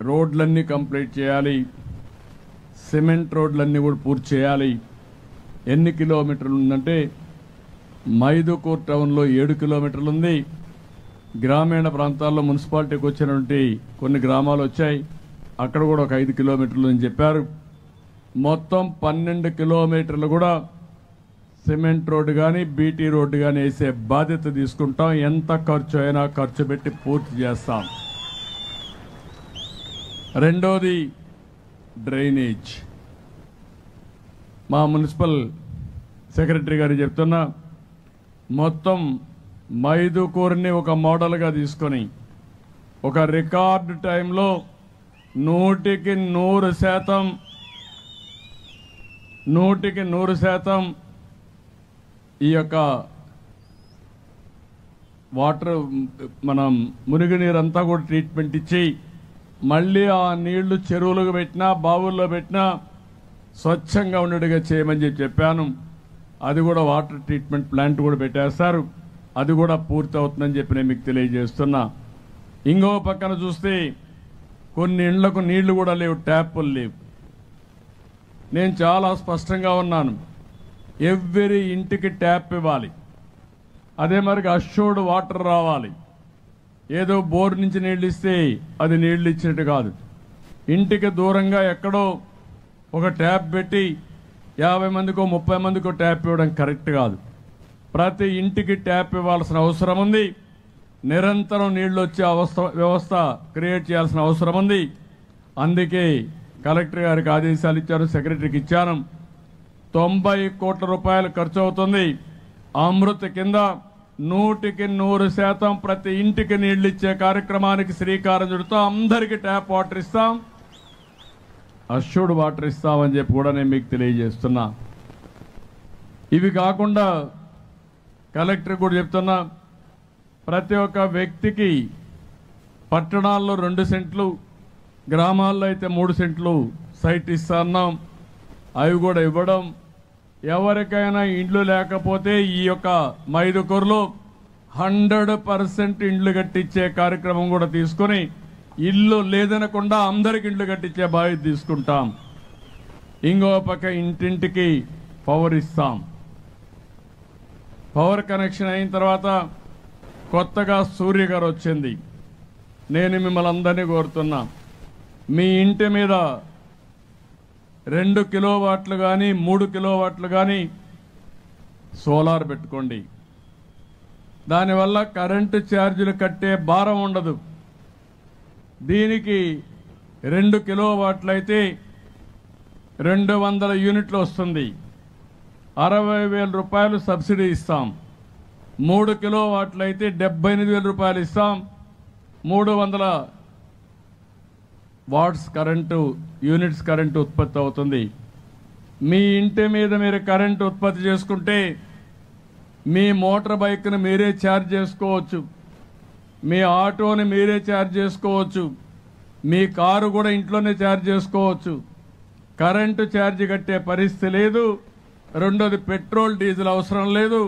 రోడ్లన్నీ కంప్లీట్ చేయాలి, సిమెంట్ రోడ్లన్నీ కూడా పూర్తి చేయాలి. ఎన్ని కిలోమీటర్లు ఉందంటే మైదుకూర్ టౌన్లో 7 కిలోమీటర్లు ఉంది. గ్రామీణ ప్రాంతాల్లో మున్సిపాలిటీకి వచ్చినటువంటి కొన్ని గ్రామాలు వచ్చాయి, అక్కడ కూడా ఒక 5 కిలోమీటర్లు అని చెప్పారు. మొత్తం 12 కిలోమీటర్లు కూడా సిమెంట్ రోడ్డు కానీ బీటీ రోడ్డు కానీ వేసే బాధ్యత తీసుకుంటాం. ఎంత ఖర్చు అయినా ఖర్చు పెట్టి పూర్తి చేస్తాం. రెండోది డ్రైనేజ్. మా మున్సిపల్ సెక్రటరీ గారు చెప్తున్నా, మొత్తం మైదుకూరుని ఒక మోడల్గా తీసుకొని ఒక రికార్డు టైంలో 100% ఈ యొక్క వాటర్ మనం మురుగునీరంతా కూడా ట్రీట్మెంట్ ఇచ్చి మళ్ళీ ఆ నీళ్లు చెరువులకు పెట్టినా బావుల్లో పెట్టినా స్వచ్ఛంగా ఉండేట్టుగా చేయమని చెప్పాను. అది కూడా వాటర్ ట్రీట్మెంట్ ప్లాంట్ కూడా పెట్టేస్తారు. అది కూడా పూర్తి అవుతుందని చెప్పి నేను మీకు తెలియజేస్తున్నా. ఇంకో పక్కన చూస్తే కొన్ని ఇళ్లకు నీళ్లు కూడా లేవు, ట్యాపులు లేవు. నేను చాలా స్పష్టంగా ఉన్నాను, ఎవ్రీ ఇంటికి ట్యాప్ ఇవ్వాలి. అదే మరికి అష్యూర్డ్ వాటర్ రావాలి. ఏదో బోర్ నుంచి నీళ్ళు ఇస్తే అది నీళ్లు ఇచ్చినట్టు కాదు. ఇంటికి దూరంగా ఎక్కడో ఒక ట్యాప్ పెట్టి 50 మందికో 30 మందికో ట్యాప్ ఇవ్వడం కరెక్ట్ కాదు. ప్రతి ఇంటికి ట్యాప్ ఇవ్వాల్సిన అవసరం ఉంది. నిరంతరం నీళ్లు వచ్చే వ్యవస్థ క్రియేట్ చేయాల్సిన అవసరం ఉంది. అందుకే కలెక్టర్ గారికి ఆదేశాలు ఇచ్చారు, సెక్రటరీకి ఇచ్చాను. 90 కోట్ల రూపాయలు ఖర్చు అవుతుంది. అమృత్ కింద 100% ప్రతి ఇంటికి నీళ్లు ఇచ్చే కార్యక్రమానికి శ్రీకారం చుడతాం. అందరికీ ట్యాప్ వాటర్ ఇస్తాం, అష్యూర్డ్ వాటర్ ఇస్తామని చెప్పి కూడా నేను మీకు తెలియజేస్తున్నా. ఇవి కాకుండా కలెక్టర్ కూడా చెప్తున్నా, ప్రతి ఒక్క వ్యక్తికి పట్టణాల్లో 2 సెంట్లు, గ్రామాల్లో అయితే 3 సెంట్లు సైట్ ఇస్తున్నాం. అవి కూడా ఇవ్వడం. ఎవరికైనా ఇండ్లు లేకపోతే ఈ యొక్క మైదుకూరులో 100% ఇండ్లు కట్టించే కార్యక్రమం కూడా తీసుకొని ఇల్లు లేదనకుండా అందరికి ఇండ్లు కట్టించే బాధ్యత తీసుకుంటాం. ఇంకో పక్క ఇంటింటికి పవర్ ఇస్తాం. పవర్ కనెక్షన్ అయిన తర్వాత కొత్తగా సూర్య గారు వచ్చింది. నేను మిమ్మల్ని అందరినీ కోరుతున్నా, మీ ఇంటి మీద 2 కిలోవాట్లు కానీ 3 కిలోవాట్లు కానీ సోలార్ పెట్టుకోండి. దానివల్ల కరెంటు ఛార్జీలు కట్టే భారం ఉండదు. దీనికి 2 కిలోవాట్లు అయితే 200 యూనిట్లు వస్తుంది. 60,000 రూపాయలు సబ్సిడీ ఇస్తాం. 3 కిలోవాట్లు అయితే 78,000 రూపాయలు ఇస్తాం. 300 వాట్స్ కరెంటు యూనిట్స్ కరెంటు ఉత్పత్తి అవుతుంది. మీ ఇంటి మీద మీరు కరెంటు ఉత్పత్తి చేసుకుంటే మీ మోటార్ బైక్ను మీరే ఛార్జ్ చేసుకోవచ్చు, మీ ఆటోని మీరే ఛార్జ్ చేసుకోవచ్చు, మీ కారు కూడా ఇంట్లోనే ఛార్జ్ చేసుకోవచ్చు. కరెంటు ఛార్జ్ కట్టే పరిస్థితి లేదు. రెండోది పెట్రోల్ డీజిల్ అవసరం లేదు.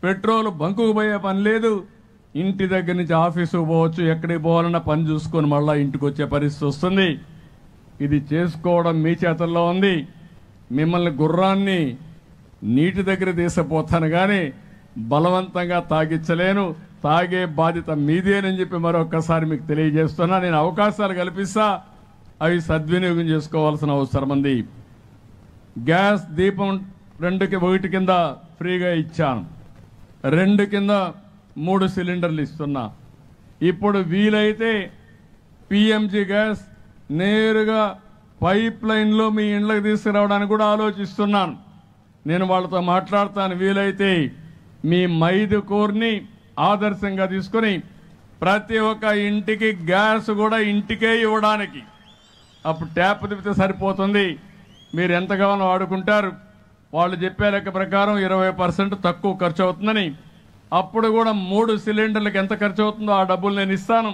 పెట్రోల్ బంకుకు పోయే పని లేదు. ఇంటి దగ్గర నుంచి ఆఫీసుకు పోవచ్చు, ఎక్కడికి పోవాలన్నా పని చూసుకొని మళ్ళీ ఇంటికి వచ్చే పరిస్థితి వస్తుంది. ఇది చేసుకోవడం మీ చేతుల్లో ఉంది. మిమ్మల్ని గుర్రాన్ని నీటి దగ్గర తీసిపోతాను కానీ బలవంతంగా తాగించలేను. తాగే బాధ్యత మీదేనని చెప్పి మరొకసారి మీకు తెలియజేస్తున్నా. నేను అవకాశాలు కల్పిస్తా, అవి సద్వినియోగం చేసుకోవాల్సిన అవసరం ఉంది. గ్యాస్ దీపం 2 కింద ఫ్రీగా ఇచ్చాను, 2 కింద 3 సిలిండర్లు ఇస్తున్నా. ఇప్పుడు వీలైతే పిఎంజి గ్యాస్ నేరుగా పైప్ లైన్లో మీ ఇండ్లకు తీసుకురావడానికి కూడా ఆలోచిస్తున్నాను. నేను వాళ్ళతో మాట్లాడతాను. వీలైతే మీ మైదుకూరుని ఆదర్శంగా తీసుకొని ప్రతి ఒక్క ఇంటికి గ్యాస్ కూడా ఇంటికే ఇవ్వడానికి. అప్పుడు ట్యాప్ తిప్పితే సరిపోతుంది, మీరు ఎంత కావాలో వాడుకుంటారు. వాళ్ళు చెప్పే లెక్క ప్రకారం 20% తక్కువ ఖర్చు అవుతుందని. అప్పుడు కూడా 3 సిలిండర్లకు ఎంత ఖర్చు అవుతుందో ఆ డబ్బులు నేను ఇస్తాను,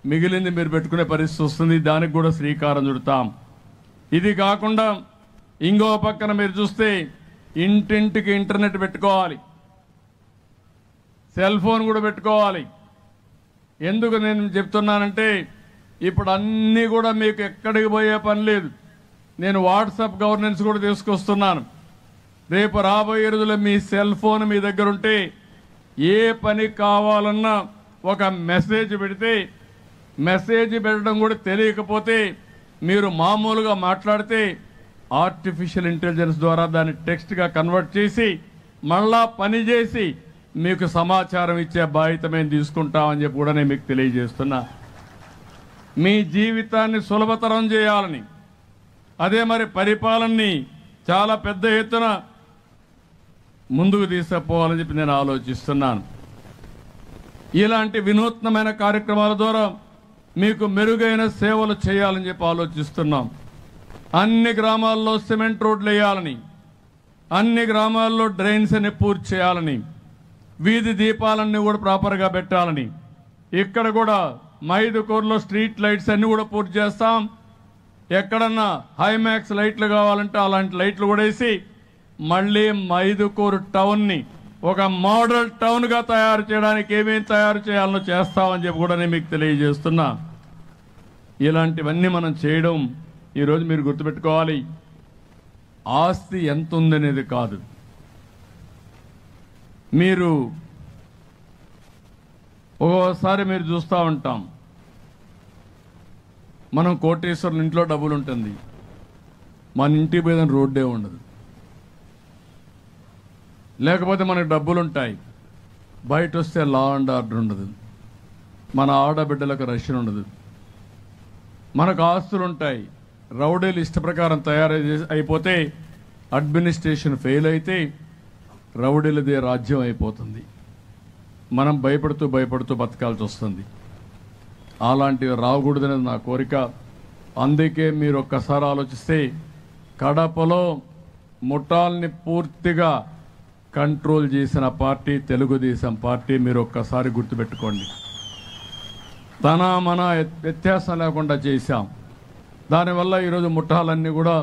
మిగిలింది మీరు పెట్టుకునే పరిస్థితి వస్తుంది. దానికి కూడా శ్రీకారం చుడతాం. ఇది కాకుండా ఇంకో పక్కన మీరు చూస్తే ఇంటింటికి ఇంటర్నెట్ పెట్టుకోవాలి, సెల్ ఫోన్ కూడా పెట్టుకోవాలి. ఎందుకు నేను చెప్తున్నానంటే ఇప్పుడు అన్నీ కూడా మీకు ఎక్కడికి పోయే పని లేదు. నేను వాట్సాప్ గవర్నెన్స్ కూడా తీసుకొస్తున్నాను. రేపు రాబోయే రోజుల్లో మీ సెల్ ఫోన్ మీ దగ్గర ఉంటే ఏ పని కావాలన్నా ఒక మెసేజ్ పెడితే, మెసేజ్ పెట్టడం కూడా తెలియకపోతే మీరు మామూలుగా మాట్లాడితే ఆర్టిఫిషియల్ ఇంటెలిజెన్స్ ద్వారా దాన్ని టెక్స్ట్గా కన్వర్ట్ చేసి మళ్ళా పని చేసి మీకు సమాచారం ఇచ్చే బాధ్యత మేము తీసుకుంటామని చెప్పి కూడా నేను మీకు తెలియజేస్తున్నా. మీ జీవితాన్ని సులభతరం చేయాలని, అదే మరి పరిపాలనని చాలా పెద్ద ఎత్తున ముందుకు తీసుకుపోవాలని చెప్పి నేను ఆలోచిస్తున్నాను. ఇలాంటి వినూత్నమైన కార్యక్రమాల ద్వారా మీకు మెరుగైన సేవలు చేయాలని చెప్పి ఆలోచిస్తున్నాం. అన్ని గ్రామాల్లో సిమెంట్ రోడ్లు వేయాలని, అన్ని గ్రామాల్లో డ్రైన్స్ అన్ని పూర్తి చేయాలని, వీధి దీపాలన్నీ కూడా ప్రాపర్గా పెట్టాలని, ఇక్కడ కూడా మైదుకూరులో స్ట్రీట్ లైట్స్ అన్ని కూడా పూర్తి చేస్తాం. ఎక్కడన్నా హైమాక్స్ లైట్లు కావాలంటే అలాంటి లైట్లు కూడా వేసి మళ్ళీ మైదుకూరు టౌన్ని ఒక మోడల్ టౌన్గా తయారు చేయడానికి ఏమేమి తయారు చేయాలో చేస్తామని చెప్పి కూడా నేను మీకు తెలియజేస్తున్నా. ఇలాంటివన్నీ మనం చేయడం ఈరోజు మీరు గుర్తుపెట్టుకోవాలి. ఆస్తి ఎంత ఉందనేది కాదు. మీరు ఒక్కోసారి మీరు చూస్తూ ఉంటాం, మనం కోటేశ్వరుల ఇంట్లో డబ్బులు ఉంటుంది, మన ఇంటి మీద రోడ్డే ఉండదు. లేకపోతే మనకు డబ్బులు ఉంటాయి, బయట వస్తే లా అండ్ ఆర్డర్ ఉండదు, మన ఆడబిడ్డలకు రక్షణ ఉండదు. మనకు ఆస్తులు ఉంటాయి, రౌడీలు ఇష్ట ప్రకారం అయిపోతే, అడ్మినిస్ట్రేషన్ ఫెయిల్ అయితే రౌడీలదే రాజ్యం అయిపోతుంది. మనం భయపడుతూ బతకాల్సి వస్తుంది. అలాంటివి రాకూడదనేది నా కోరిక. అందుకే మీరు ఒక్కసారి ఆలోచిస్తే కడపలో ముఠాల్ని పూర్తిగా కంట్రోల్ చేసిన పార్టీ తెలుగుదేశం పార్టీ. మీరు ఒక్కసారి గుర్తుపెట్టుకోండి. తన మన వ్యత్యాసం లేకుండా చేశాం. దానివల్ల ఈరోజు ముఠాలన్నీ కూడా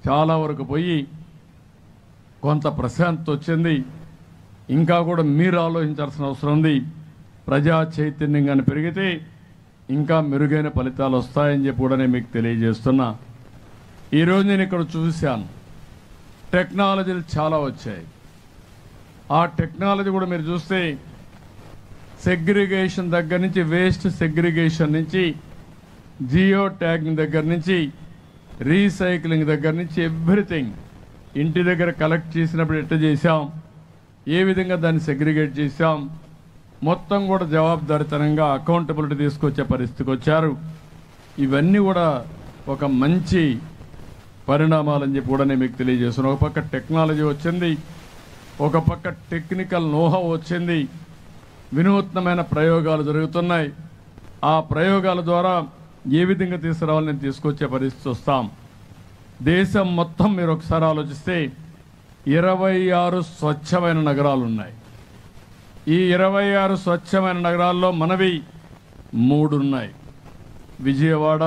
చాలా వరకు పోయి కొంత ప్రశాంతత వచ్చింది. ఇంకా కూడా మీరు ఆలోచించాల్సిన అవసరం ఉంది. ప్రజా చైతన్యం కానీ పెరిగితే ఇంకా మెరుగైన ఫలితాలు వస్తాయని చెప్పి కూడా నేను మీకు తెలియజేస్తున్నా. ఈరోజు నేను ఇక్కడ చూశాను, టెక్నాలజీలు చాలా వచ్చాయి. ఆ టెక్నాలజీ కూడా మీరు చూస్తే సెగ్రిగేషన్ దగ్గర నుంచి, వేస్ట్ సెగ్రిగేషన్ నుంచి, జియో ట్యాగింగ్ దగ్గర నుంచి, రీసైక్లింగ్ దగ్గర నుంచి ఎవ్రీథింగ్ ఇంటి దగ్గర కలెక్ట్ చేసినప్పుడు ఎట్లా చేశాం, ఏ విధంగా దాన్ని సెగ్రిగేట్ చేశాం, మొత్తం కూడా జవాబుదారితనంగా అకౌంటబిలిటీ తీసుకొచ్చే పరిస్థితికి వచ్చారు. ఇవన్నీ కూడా ఒక మంచి పరిణామాలని చెప్పి కూడా నేను మీకు తెలియజేస్తున్నాను. ఒక పక్క టెక్నాలజీ వచ్చింది, ఒక పక్క టెక్నికల్ నోహౌ వచ్చింది, వినూత్నమైన ప్రయోగాలు జరుగుతున్నాయి. ఆ ప్రయోగాల ద్వారా ఏ విధంగా తీసుకురావాలని తీసుకొచ్చే పరిస్థితి వస్తాం. దేశం మొత్తం మీరు ఒకసారి ఆలోచిస్తే 26 స్వచ్ఛమైన నగరాలు ఉన్నాయి. ఈ 26 స్వచ్ఛమైన నగరాల్లో మనవి 3 ఉన్నాయి. విజయవాడ,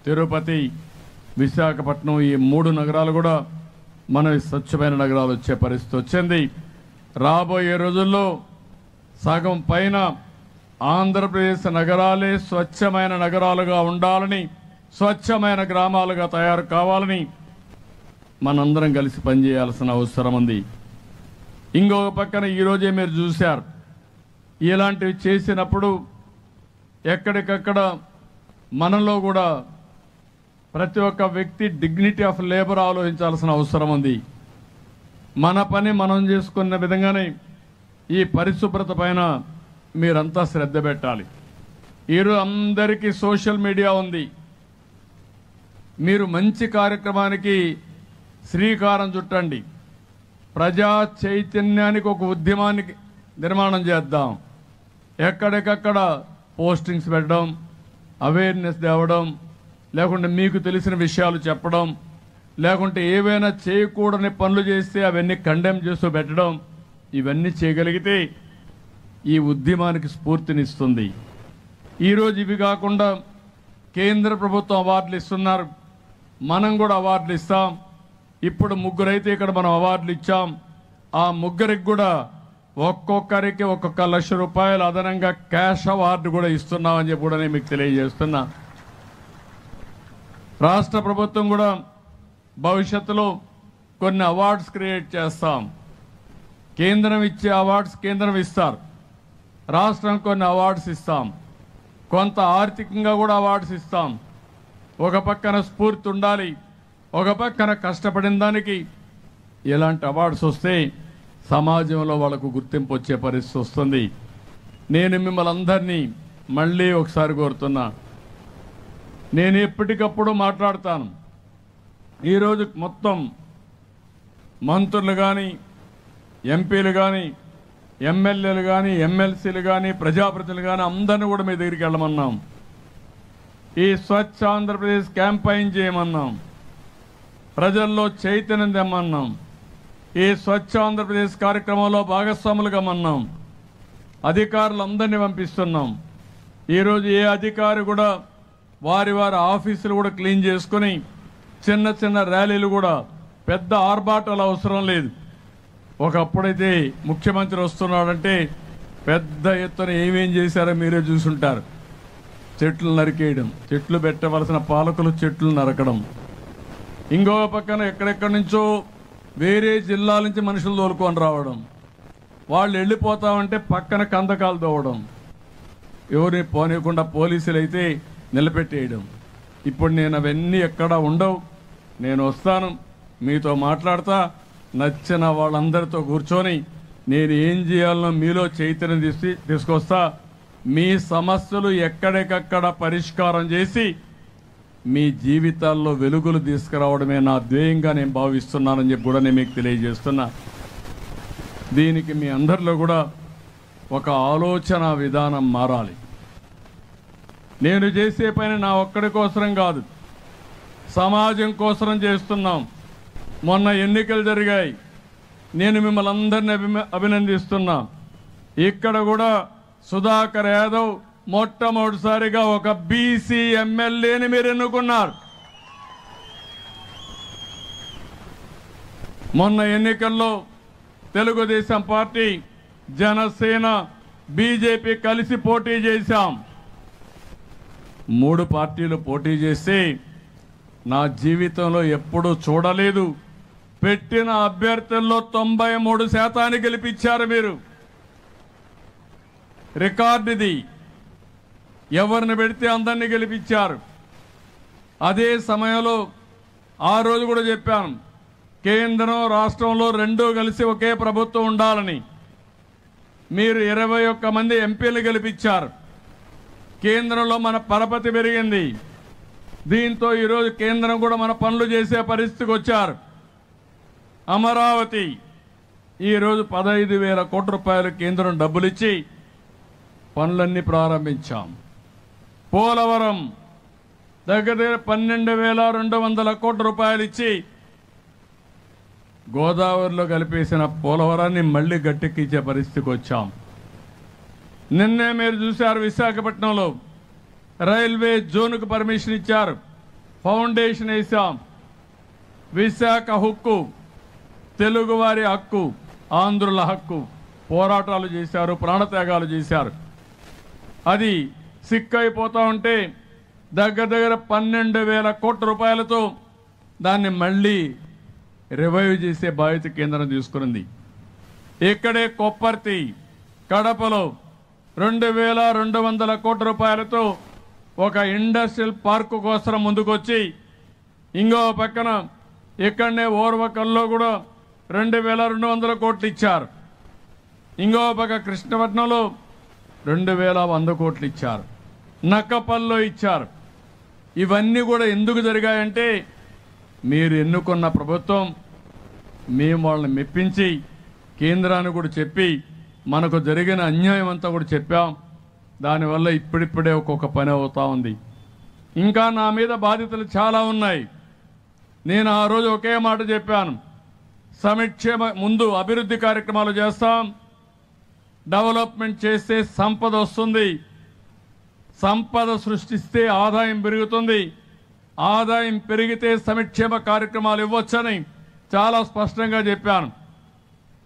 తిరుపతి, విశాఖపట్నం, ఈ 3 నగరాలు కూడా మనవి స్వచ్ఛమైన నగరాలు వచ్చే పరిస్థితి వచ్చింది. రాబోయే రోజుల్లో సగం పైన ఆంధ్రప్రదేశ్ నగరాలే స్వచ్ఛమైన నగరాలుగా ఉండాలని, స్వచ్ఛమైన గ్రామాలుగా తయారు కావాలని మనందరం కలిసి పనిచేయాల్సిన అవసరం ఉంది. ఇంకొక పక్కన ఈరోజే మీరు చూశారు, ఇలాంటివి చేసినప్పుడు ఎక్కడికక్కడ మనలో కూడా ప్రతి ఒక్క వ్యక్తి డిగ్నిటీ ఆఫ్ లేబర్ ఆలోచించాల్సిన అవసరం ఉంది. మన పని మనం చేసుకున్న విధంగానే ఈ పరిశుభ్రత పైన మీరంతా శ్రద్ధ పెట్టాలి. ఈరోజు అందరికీ సోషల్ మీడియా ఉంది. మీరు మంచి కార్యక్రమానికి శ్రీకారం చుట్టండి. ప్రజా చైతన్యానికి ఒక ఉద్యమానికి నిర్మాణం చేద్దాం. ఎక్కడికక్కడ పోస్టింగ్స్ పెట్టడం, అవేర్నెస్ తేవడం, లేకుంటే మీకు తెలిసిన విషయాలు చెప్పడం, లేకుంటే ఏవైనా చేయకూడని పనులు చేస్తే అవన్నీ కండెమ్ చేస్తూ పెట్టడం, ఇవన్నీ చేయగలిగితే ఈ ఉద్యమానికి స్ఫూర్తినిస్తుంది. ఈరోజు ఇవి కాకుండా కేంద్ర ప్రభుత్వం అవార్డులు ఇస్తున్నారు, మనం కూడా అవార్డులు ఇస్తాం. ఇప్పుడు 3 అయితే ఇక్కడ మనం అవార్డులు ఇచ్చాం. ఆ 3కి కూడా ఒక్కొక్కరికి 1 లక్ష రూపాయలు అదనంగా క్యాష్ అవార్డు కూడా ఇస్తున్నామని చెప్పి కూడా నేను మీకు తెలియజేస్తున్నా. రాష్ట్ర ప్రభుత్వం కూడా భవిష్యత్తులో కొన్ని అవార్డ్స్ క్రియేట్ చేస్తాం. కేంద్రం ఇచ్చే అవార్డ్స్ కేంద్రం ఇస్తారు, రాష్ట్రం కొన్ని అవార్డ్స్ ఇస్తాం, కొంత ఆర్థికంగా కూడా అవార్డ్స్ ఇస్తాం. ఒక పక్కన స్ఫూర్తి ఉండాలి, ఒక పక్కన కష్టపడిన దానికి ఇలాంటి అవార్డ్స్ వస్తే సమాజంలో వాళ్ళకు గుర్తింపు వచ్చే పరిస్థితి వస్తుంది. నేను మిమ్మల్ని అందరినీ మళ్ళీ ఒకసారి కోరుతున్నా, నేను ఎప్పటికప్పుడు మాట్లాడతాను. ఈరోజు మొత్తం మంత్రులు కానీ, ఎంపీలు కానీ, ఎమ్మెల్యేలు కానీ, ఎమ్మెల్సీలు కానీ, ప్రజాప్రతినిధులు కానీ అందరినీ కూడా మీ దగ్గరికి వెళ్ళమన్నాం. ఈ స్వచ్ఛ ఆంధ్రప్రదేశ్ క్యాంపెయిన్ చేయమన్నాం, ప్రజల్లో చైతన్యం తెమ్మన్నాం. ఈ స్వచ్ఛ ఆంధ్రప్రదేశ్ కార్యక్రమంలో భాగస్వాములుగా ఉన్నాం. అధికారులందరినీ పంపిస్తున్నాం. ఈరోజు ఏ అధికారి కూడా వారి ఆఫీసులు కూడా క్లీన్ చేసుకుని చిన్న చిన్న ర్యాలీలు కూడా పెద్ద ఆర్భాటాలు అవసరం లేదు. ఒకప్పుడైతే ముఖ్యమంత్రి వస్తున్నాడంటే పెద్ద ఎత్తున ఏమేం చేశారో మీరే చూసుంటారు. చెట్లు నరికేయడం, చెట్లు పెట్టవలసిన పాలకులు చెట్లు నరకడం, ఇంకో పక్కన ఎక్కడెక్కడి నుంచో వేరే జిల్లాల నుంచి మనుషులు తోలుకొని రావడం, వాళ్ళు వెళ్ళిపోతామంటే పక్కన కందకాలు తోవడం, ఎవరిని పోనీయకుండా పోలీసులు అయితే నిలబెట్టేయడం. ఇప్పుడు నేను అవన్నీ ఎక్కడా ఉండవు. నేను వస్తాను, మీతో మాట్లాడతా, నచ్చిన వాళ్ళందరితో కూర్చొని నేను ఏం చేయాలనో మీలో చైతన్యం తీసుకొస్తా. మీ సమస్యలు ఎక్కడికక్కడ పరిష్కారం చేసి మీ జీవితాల్లో వెలుగులు తీసుకురావడమే నా ధ్యేయంగా నేను భావిస్తున్నానని చెప్పి కూడా నేను మీకు తెలియజేస్తున్నా. దీనికి మీ అందరిలో కూడా ఒక ఆలోచన విధానం మారాలి. నేను చేసే పని నా ఒక్కడి కోసరం కాదు, సమాజం కోసరం చేస్తున్నాం. మొన్న ఎన్నికలు జరిగాయి, నేను మిమ్మల్ని అందరినీ అభినందిస్తున్నా. ఇక్కడ కూడా సుధాకర్ యాదవ్ మొట్టమొదటిసారిగా ఒక బీసీ ఎమ్మెల్యేని మీరు ఎన్నుకున్నారు. మొన్న ఎన్నికల్లో తెలుగుదేశం పార్టీ, జనసేన, బీజేపీ కలిసి పోటీ చేశాం. 3 పార్టీలు పోటీ చేసి నా జీవితంలో ఎప్పుడూ చూడలేదు. పెట్టిన అభ్యర్థుల్లో 93% గెలిపించారు మీరు. రికార్డు ఇది. ఎవరిని పెడితే అందరినీ గెలిపించారు. అదే సమయంలో ఆ రోజు కూడా చెప్పాను, కేంద్రం రాష్ట్రంలో రెండూ కలిసి ఒకే ప్రభుత్వం ఉండాలని. మీరు 21 మంది ఎంపీలు గెలిపించారు. కేంద్రంలో మన పరపతి పెరిగింది. దీంతో ఈరోజు కేంద్రం కూడా మన పనులు చేసే పరిస్థితికి వచ్చారు. అమరావతి ఈరోజు 15,000 కోట్ల రూపాయలు కేంద్రం డబ్బులిచ్చి పనులన్నీ ప్రారంభించాం. పోలవరం దగ్గర 12,200 కోట్ల రూపాయలు ఇచ్చి గోదావరిలో కలిపేసిన పోలవరాన్ని మళ్లీ గట్టెక్కించే పరిస్థితికి వచ్చాం. నిన్నే మీరు చూశారు, విశాఖపట్నంలో రైల్వే జోన్కు పర్మిషన్ ఇచ్చారు, ఫౌండేషన్ వేశాం. విశాఖ హక్కు, తెలుగువారి హక్కు, ఆంధ్రుల హక్కు, పోరాటాలు చేశారు, ప్రాణత్యాగాలు చేశారు. అది సిక్ అయిపోతా ఉంటే దగ్గర 12,000 కోట్ల రూపాయలతో దాన్ని మళ్ళీ రివైవ్ చేసే బాధ్యత కేంద్రం తీసుకున్నది. ఇక్కడే కొప్పర్తి, కడపలో 2,200 కోట్ల రూపాయలతో ఒక ఇండస్ట్రియల్ పార్కు కోసం ముందుకొచ్చి, ఇంకో పక్కన ఇక్కడనే ఓర్వకల్లో కూడా 2,200 కోట్లు ఇచ్చారు. ఇంకో పక్క కృష్ణపట్నంలో 2,100 కోట్లు ఇచ్చారు. నక్కపల్లిలో ఇచ్చారు. ఇవన్నీ కూడా ఎందుకు జరిగాయంటే మీరు ఎన్నుకున్న ప్రభుత్వం, మేము వాళ్ళని మెప్పించి కేంద్రాన్ని కూడా చెప్పి మనకు జరిగిన అన్యాయం అంతా కూడా చెప్పాం. దానివల్ల ఇప్పుడిప్పుడే ఒక్కొక్క పని అవుతా ఉంది. ఇంకా నా మీద బాధ్యతలు చాలా ఉన్నాయి. నేను ఆ రోజు ఒకే మాట చెప్పాను, సంక్షేమ ముందు అభివృద్ధి కార్యక్రమాలు చేస్తాం, డెవలప్మెంట్ చేస్తే సంపద వస్తుంది, సంపద సృష్టిస్తే ఆదాయం పెరుగుతుంది, ఆదాయం పెరిగితే సంక్షేమ కార్యక్రమాలు ఇవ్వచ్చని చాలా స్పష్టంగా చెప్పాను.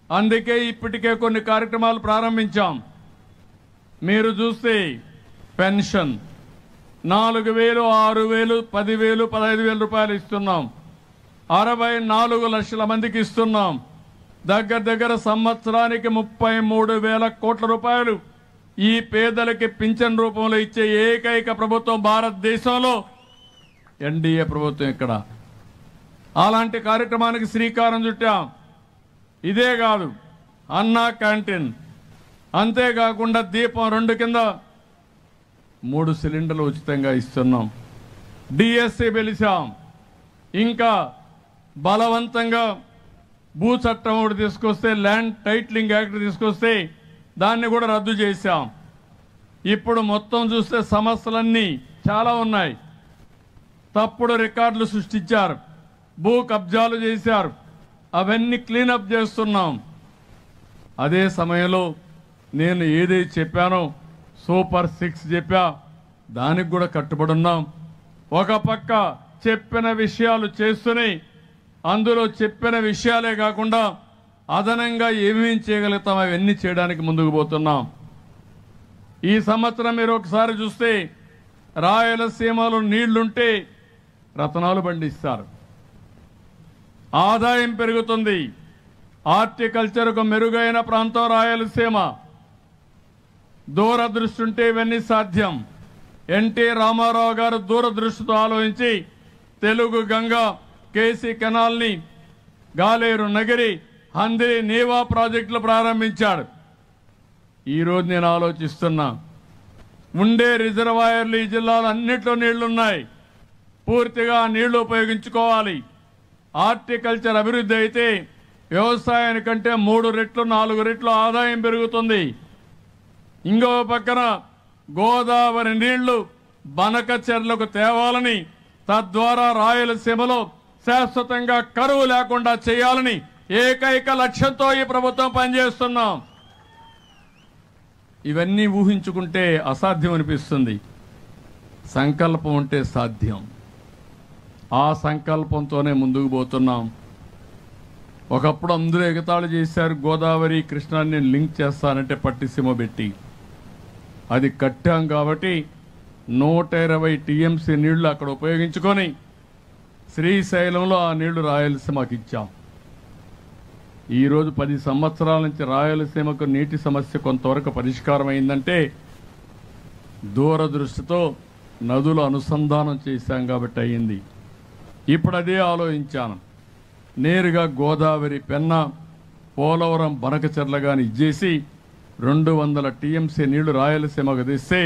అందుకే ఇప్పటికే కొన్ని కార్యక్రమాలు ప్రారంభించాం. మీరు చూస్తే పెన్షన్ 4,000, 6,000, 10,000, 15,000 రూపాయలు ఇస్తున్నాం. 64 లక్షల మందికి ఇస్తున్నాం. దగ్గర సంవత్సరానికి 33,000 కోట్ల రూపాయలు ఈ పేదలకి పింఛన్ రూపంలో ఇచ్చే ఏకైక ప్రభుత్వం భారతదేశంలో ఎన్డీఏ ప్రభుత్వం. ఇక్కడ అలాంటి కార్యక్రమానికి శ్రీకారం చుట్టాం. ఇదే కాదు, అన్నా క్యాంటీన్, అంతేకాకుండా దీపం 2 కింద 3 సిలిండర్లు ఉచితంగా ఇస్తున్నాం. డిఎస్సి పిలిచాం. ఇంకా బలవంతంగా భూ చట్టం ఒకటి తీసుకొస్తే, ల్యాండ్ టైటిలింగ్ యాక్ట్ తీసుకొస్తే దాన్ని కూడా రద్దు చేశాం. ఇప్పుడు మొత్తం చూస్తే సమస్యలన్నీ చాలా ఉన్నాయి. తప్పుడు రికార్డులు సృష్టించారు, భూ కబ్జాలు చేశారు, అవన్నీ క్లీనప్ చేస్తున్నాం. అదే సమయంలో నేను ఏదైతే చెప్పానో సూపర్ 6 చెప్పా, దానికి కూడా కట్టుబడి ఉన్నాం. ఒక పక్క చెప్పిన విషయాలు చేస్తూనే అందులో చెప్పిన విషయాలే కాకుండా అదనంగా ఏమేం చేయగలుగుతాం అవన్నీ చేయడానికి ముందుకు పోతున్నాం. ఈ సంవత్సరం మీరు ఒకసారి చూస్తే రాయలసీమలో నీళ్లుంటే రతనాలు పండిస్తారు, ఆదాయం పెరుగుతుంది. హార్టికల్చర్కు మెరుగైన ప్రాంతం రాయలసీమ. దూరదృష్టి ఉంటే ఇవన్నీ సాధ్యం. ఎన్టీ రామారావు గారు దూరదృష్టితో ఆలోచించి తెలుగు గంగ, కేసీ కెనాల్ని, గాలేరు నగిరి, హంద్రి, నీవా ప్రాజెక్టులు ప్రారంభించాడు. ఈరోజు నేను ఆలోచిస్తున్నా, ఉండే రిజర్వాయర్లు ఈ జిల్లాలో అన్నిట్లో నీళ్లున్నాయి, పూర్తిగా నీళ్లు ఉపయోగించుకోవాలి. హార్టికల్చర్ అభివృద్ధి అయితే వ్యవసాయానికంటే 3 రెట్లు 4 రెట్లు ఆదాయం పెరుగుతుంది. ఇంకో పక్కన గోదావరి నీళ్లు బనకచెర్లకు తేవాలని, తద్వారా రాయలసీమలో శాశ్వతంగా కరువు లేకుండా చేయాలని ఏకైక లక్ష్యంతో ఈ ప్రభుత్వం పనిచేస్తున్నాం. ఇవన్నీ ఊహించుకుంటే అసాధ్యం అనిపిస్తుంది. సంకల్పం ఉంటే సాధ్యం. ఆ సంకల్పంతోనే ముందుకు పోతున్నాం. ఒకప్పుడు అందరూ ఎగతాళి చేశారు, గోదావరి కృష్ణాన్ని లింక్ చేస్తానంటే పట్టిసీమ పెట్టి. అది కట్టాం కాబట్టి 120 టీఎంసీ నీళ్లు అక్కడ ఉపయోగించుకొని శ్రీశైలంలో ఆ నీళ్లు రాయలసీమకి ఇచ్చాం. ఈరోజు 10 సంవత్సరాల నుంచి రాయలసీమకు నీటి సమస్య కొంతవరకు పరిష్కారం అయిందంటే దూరదృష్టితో నదులు అనుసంధానం చేశాం కాబట్టి అయింది. ఇప్పుడు అదే ఆలోచించాను, నేరుగా గోదావరి, పెన్నా, పోలవరం, బనకచెర్లగాని ఇచ్చేసి 200 టీఎంసీ నీళ్లు రాయలసీమకు తెస్తే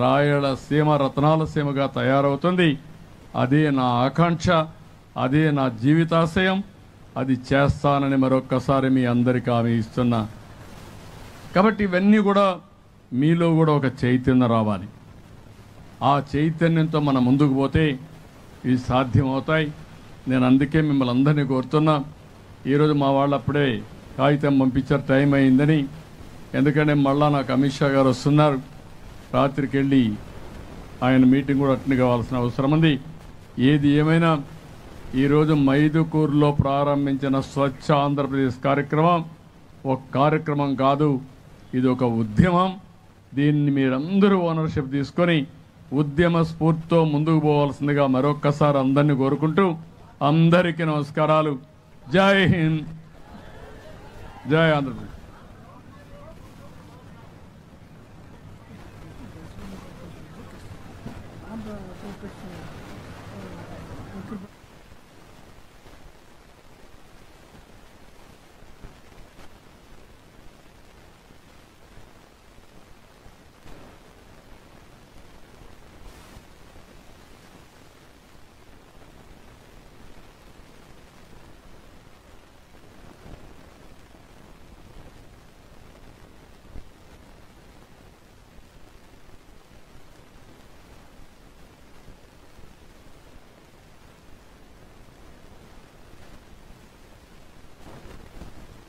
రాయలసీమ రత్నాలసీమగా తయారవుతుంది. అదే నా ఆకాంక్ష, అదే నా జీవితాశయం. అది చేస్తానని మరొక్కసారి మీ అందరికీ హామీ ఇస్తున్నా. కాబట్టి ఇవన్నీ కూడా మీలో కూడా ఒక చైతన్యం రావాలి. ఆ చైతన్యంతో మనం ముందుకు పోతే ఇవి సాధ్యమవుతాయి. నేను అందుకే మిమ్మల్ని అందరినీ కోరుతున్నా. ఈరోజు మా వాళ్ళు అప్పుడే కాగితం పంపించారు, టైం అయిందని. ఎందుకంటే మళ్ళా నాకు అమిత్ షా గారు వస్తున్నారు, రాత్రికి వెళ్ళి ఆయన మీటింగ్ కూడా అటెండ్ కావాల్సిన అవసరం ఉంది. ఏది ఏమైనా ఈరోజు మైదుకూరులో ప్రారంభించిన స్వచ్ఛ ఆంధ్రప్రదేశ్ కార్యక్రమం ఒక కార్యక్రమం కాదు, ఇది ఒక ఉద్యమం. దీన్ని మీరందరూ ఓనర్షిప్ తీసుకొని ఉద్యమ స్ఫూర్తితో ముందుకు పోవాల్సిందిగా మరొక్కసారి అందరినీ కోరుకుంటూ అందరికీ నమస్కారాలు. జై హింద్, జై ఆంధ్రప్రదేశ్.